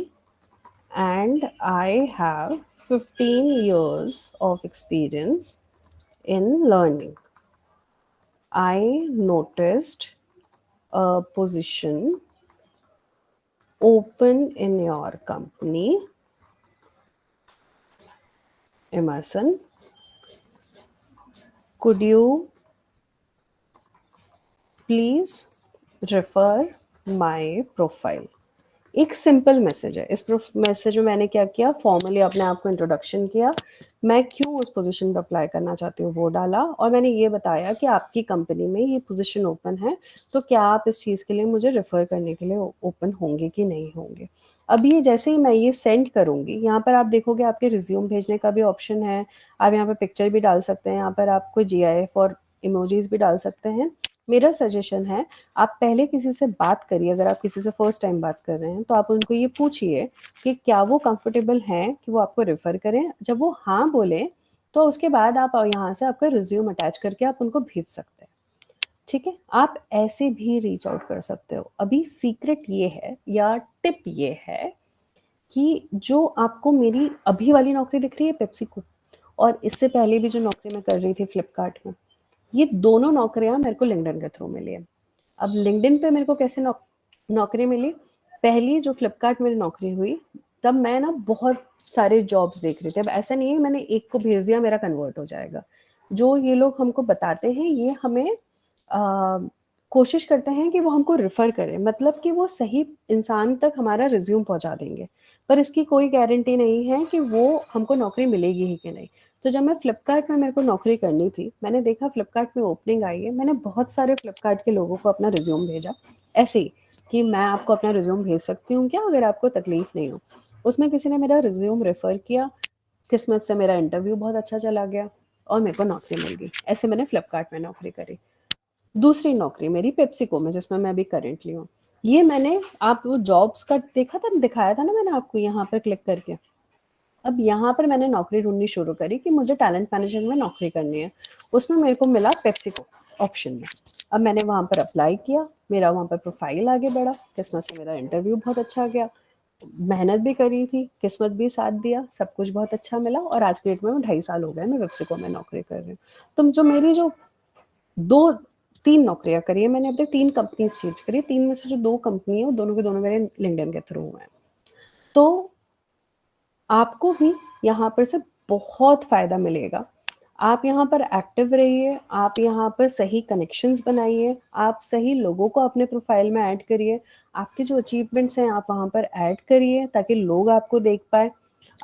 and I have 15 years of experience in learning. I noticed a position open in your company, Emerson. Could you please refer my profile? एक simple message है। इस मैसेज में मैंने क्या किया, फॉर्मली अपने आप को इंट्रोडक्शन किया, मैं क्यों उस पोजीशन पर अप्लाई करना चाहती हूँ वो डाला, और मैंने ये बताया कि आपकी कंपनी में ये पोजीशन ओपन है, तो क्या आप इस चीज़ के लिए मुझे रेफ़र करने के लिए ओपन होंगे कि नहीं होंगे। अब ये जैसे ही मैं ये सेंड करूँगी, यहाँ पर आप देखोगे आपके रिज्यूम भेजने का भी ऑप्शन है, आप यहाँ पर पिक्चर भी डाल सकते हैं, यहाँ पर आप कोई GIF और इमोजीज़ भी डाल सकते हैं। मेरा सजेशन है, आप पहले किसी से बात करिए, अगर आप किसी से फर्स्ट टाइम बात कर रहे हैं तो आप उनको ये पूछिए कि क्या वो कंफर्टेबल हैं कि वो आपको रेफ़र करें। जब वो हाँ बोले तो उसके बाद आप यहाँ से आपका रिज्यूम अटैच करके आप उनको भेज सकते हैं, ठीक है। आप ऐसे भी रीच आउट कर सकते हो। अभी सीक्रेट ये है या टिप ये है कि जो आपको मेरी अभी वाली नौकरी दिख रही है पेप्सिको, और इससे पहले भी जो नौकरी मैं कर रही थी फ्लिपकार्ट में, ये दोनों नौकरियां मेरे को लिंक्डइन के थ्रू मिली है। अब लिंक्डइन पे मेरे को कैसे नौकरी मिली, पहली जो फ्लिपकार्ट मेरी नौकरी हुई तब मैं ना बहुत सारे जॉब्स देख रही थी। अब ऐसा नहीं है मैंने एक को भेज दिया मेरा कन्वर्ट हो जाएगा। जो ये लोग हमको बताते हैं ये हमें कोशिश करते हैं कि वो हमको रेफ़र करें, मतलब कि वो सही इंसान तक हमारा रिज्यूम पहुंचा देंगे, पर इसकी कोई गारंटी नहीं है कि वो हमको नौकरी मिलेगी ही कि नहीं। तो जब मैं फ्लिपकार्ट में मेरे को नौकरी करनी थी, मैंने देखा फ्लिपकार्ट में ओपनिंग आई है, मैंने बहुत सारे फ्लिपकार्ट के लोगों को अपना रिज्यूम भेजा, ऐसे ही कि मैं आपको अपना रिज्यूम भेज सकती हूँ क्या, अगर आपको तकलीफ नहीं हो। उसमें किसी ने मेरा रिज्यूम रेफ़र किया, किस्मत से मेरा इंटरव्यू बहुत अच्छा चला गया और मेरे को नौकरी मिल गई। ऐसे मैंने फ्लिपकार्ट में नौकरी करी। दूसरी नौकरी मेरी पेप्सिको में, जिसमें मैं अभी करेंटली हूँ। ये मैंने, आप वो जॉब्स का देखा था, दिखाया था ना मैंने आपको यहाँ पर क्लिक करके। अब यहाँ पर मैंने नौकरी ढूंढनी शुरू करी कि मुझे टैलेंट मैनेजमेंट में नौकरी करनी है। उसमें मेरे को मिला पेप्सिको ऑप्शन में। अब मैंने वहाँ पर अप्लाई किया, मेरा वहाँ पर प्रोफाइल आगे बढ़ा, किस्मत से मेरा इंटरव्यू बहुत अच्छा गया, मेहनत भी करी थी, किस्मत भी साथ दिया, सब कुछ बहुत अच्छा मिला, और आज के डेट में 2.5 साल हो गए मैं पेप्सिको में नौकरी कर रही हूँ। तो जो मेरी जो 3 नौकरियां करी है मैंने, अब तक 3 कंपनीज चेंज करी, 3 में से जो 2 कंपनी है वो दोनों के दोनों मेरे लिंक्डइन के थ्रू हुए हैं। तो आपको भी यहाँ पर से बहुत फ़ायदा मिलेगा। आप यहाँ पर एक्टिव रहिए, आप यहाँ पर सही कनेक्शंस बनाइए, आप सही लोगों को अपने प्रोफाइल में ऐड करिए, आपके जो अचीवमेंट्स हैं आप वहाँ पर ऐड करिए ताकि लोग आपको देख पाए।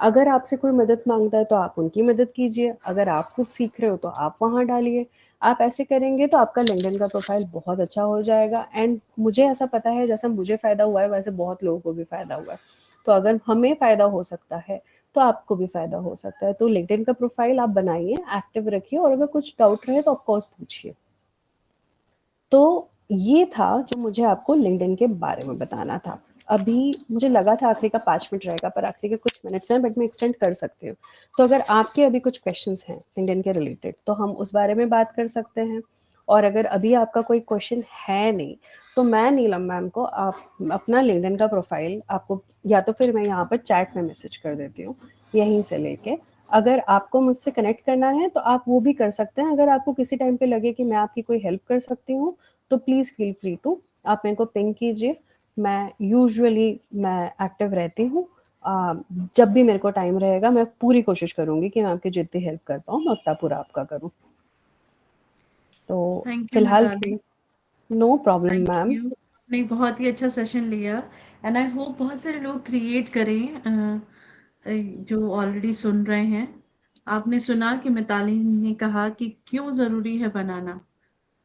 अगर आपसे कोई मदद मांगता है तो आप उनकी मदद कीजिए, अगर आप कुछ सीख रहे हो तो आप वहाँ डालिए। आप ऐसे करेंगे तो आपका लिंक्डइन का प्रोफाइल बहुत अच्छा हो जाएगा। एंड मुझे ऐसा पता है जैसा मुझे फ़ायदा हुआ है वैसे बहुत लोगों को भी फ़ायदा हुआ है। तो अगर हमें फ़ायदा हो सकता है तो आपको भी फ़ायदा हो सकता है। तो लिंक्डइन का प्रोफाइल आप बनाइए, एक्टिव रखिए, और अगर कुछ डाउट रहे तो ऑफ कोर्स पूछिए। तो ये था जो मुझे आपको लिंक्डइन के बारे में बताना था। अभी मुझे लगा था आखिरी का 5 मिनट रहेगा, पर आखिरी के कुछ मिनट्स हैं, बट मैं एक्सटेंड कर सकती हूँ। तो अगर आपके अभी कुछ क्वेश्चंस हैं लिंक्डइन के रिलेटेड तो हम उस बारे में बात कर सकते हैं, और अगर अभी आपका कोई क्वेश्चन है नहीं तो मैं नीलम मैम को आप अपना लिंक्डइन का प्रोफाइल आपको, या तो फिर मैं यहाँ पर चैट में मैसेज कर देती हूँ यहीं से लेके। अगर आपको मुझसे कनेक्ट करना है तो आप वो भी कर सकते हैं। अगर आपको किसी टाइम पे लगे कि मैं आपकी कोई हेल्प कर सकती हूँ तो प्लीज़ फील फ्री टू, आप मेरे को पिंग कीजिए। मैं एक्टिव रहती हूँ। जब भी मेरे को टाइम रहेगा मैं पूरी कोशिश करूँगी कि मैं आपकी जितनी हेल्प कर पाऊँ मैं उतना पूरा आपका करूँ। तो फिलहाल नो प्रॉब्लम मैम। नहीं, बहुत ही अच्छा सेशन लिया एंड आई होप बहुत सारे लोग क्रिएट करें जो ऑलरेडी सुन रहे हैं। आपने सुना कि मिताली ने कहा कि क्यों ज़रूरी है बनाना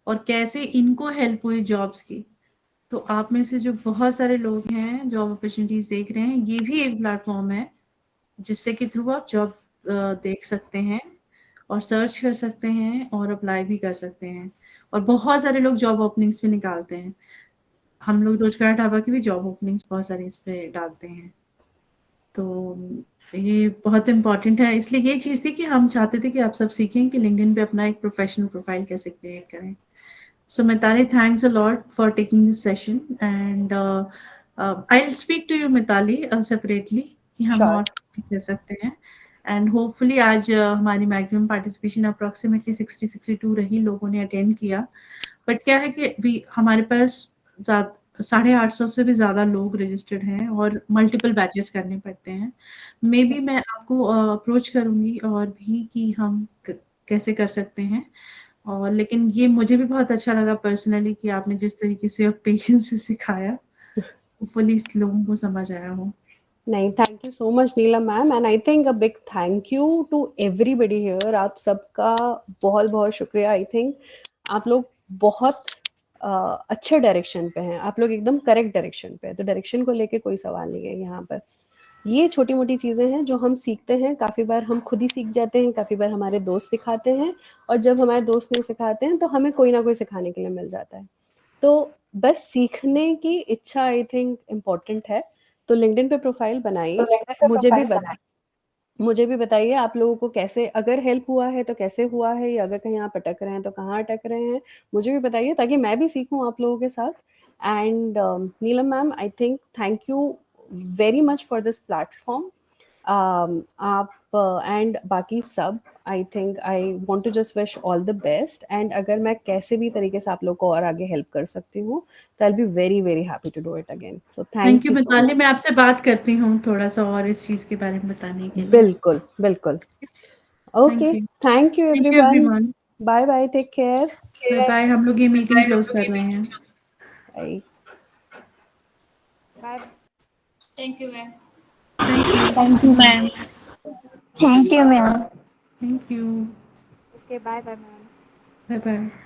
और कैसे इनको हेल्प हुई जॉब्स की। तो आप में से जो बहुत सारे लोग हैं जॉब अपॉर्चुनिटीज़ देख रहे हैं, ये भी एक प्लेटफॉर्म है जिससे के थ्रू आप जॉब देख सकते हैं और सर्च कर सकते हैं और अप्लाई भी कर सकते हैं। और बहुत सारे लोग जॉब ओपनिंग्स भी निकालते हैं। हम लोग रोजगार ढाबा की भी जॉब ओपनिंग्स बहुत सारी इस पे डालते हैं। तो ये बहुत इम्पोर्टेंट है, इसलिए ये चीज़ थी कि हम चाहते थे कि आप सब सीखें कि लिंक्डइन पे अपना एक प्रोफेशनल प्रोफाइल कैसे क्रिएट करें। So Mitali, thanks a lot for taking this session, and I'll speak to you Mitali separately कि हम Sure. और कर सकते हैं। And hopefully आज हमारी maximum participation approximately 60-62 रही, लोगों ने अटेंड किया। बट क्या है कि हमारे पास 850 से भी ज़्यादा लोग रजिस्टर्ड हैं और मल्टीपल बैचेस करने पड़ते हैं। मे बी मैं आपको अप्रोच करूँगी और भी कि हम कैसे कर सकते हैं। और लेकिन ये मुझे भी बहुत अच्छा लगा पर्सनली कि आपने जिस तरीके से पेशेंस से सिखाया होपफुली लोगों को समझ आया हो। नहीं, thank you so much Neelam ma'am, and I think a big thank you to everybody here. आप सबका बहुत बहुत शुक्रिया। आई थिंक आप लोग बहुत अच्छे डायरेक्शन पे हैं, आप लोग एकदम करेक्ट डायरेक्शन पे हैं, तो डायरेक्शन को लेके कोई सवाल नहीं है यहाँ पर। ये छोटी मोटी चीज़ें हैं जो हम सीखते हैं, काफ़ी बार हम खुद ही सीख जाते हैं, काफ़ी बार हमारे दोस्त सिखाते हैं, और जब हमारे दोस्त नहीं सिखाते हैं तो हमें कोई ना कोई सिखाने के लिए मिल जाता है। तो बस सीखने की इच्छा आई थिंक इम्पोर्टेंट है। तो लिंक्डइन पे प्रोफाइल बनाइए, मुझे भी बताइए आप लोगों को कैसे, अगर हेल्प हुआ है तो कैसे हुआ है, या अगर कहीं आप अटक रहे हैं तो कहाँ अटक रहे हैं, मुझे भी बताइए ताकि मैं भी सीखूं आप लोगों के साथ। And Neelam ma'am, I think thank you very much for this platform. आप एंड बाकी सब, I think I want to just wish all the best, and अगर मैं कैसे भी तरीके से आप लोग को और आगे हेल्प कर सकती हूँ तो I will be very very happy to do it again. So thank thank you you so Mitali, मैं मच। आपसे बात करती हूँ थोड़ा सा और इस चीज़ के बारे में बताने के लिए। बिल्कुल बिल्कुल। Okay, thank you thank you everyone. Everyone. Bye bye, take care. Bye bye, हम लोग ये मीटिंग क्लोज कर रहे हैं। Bye. Thank you ma'am. Thank you. Thank you ma'am. Thank you ma'am. Thank you. Okay, bye bye ma'am. Bye bye.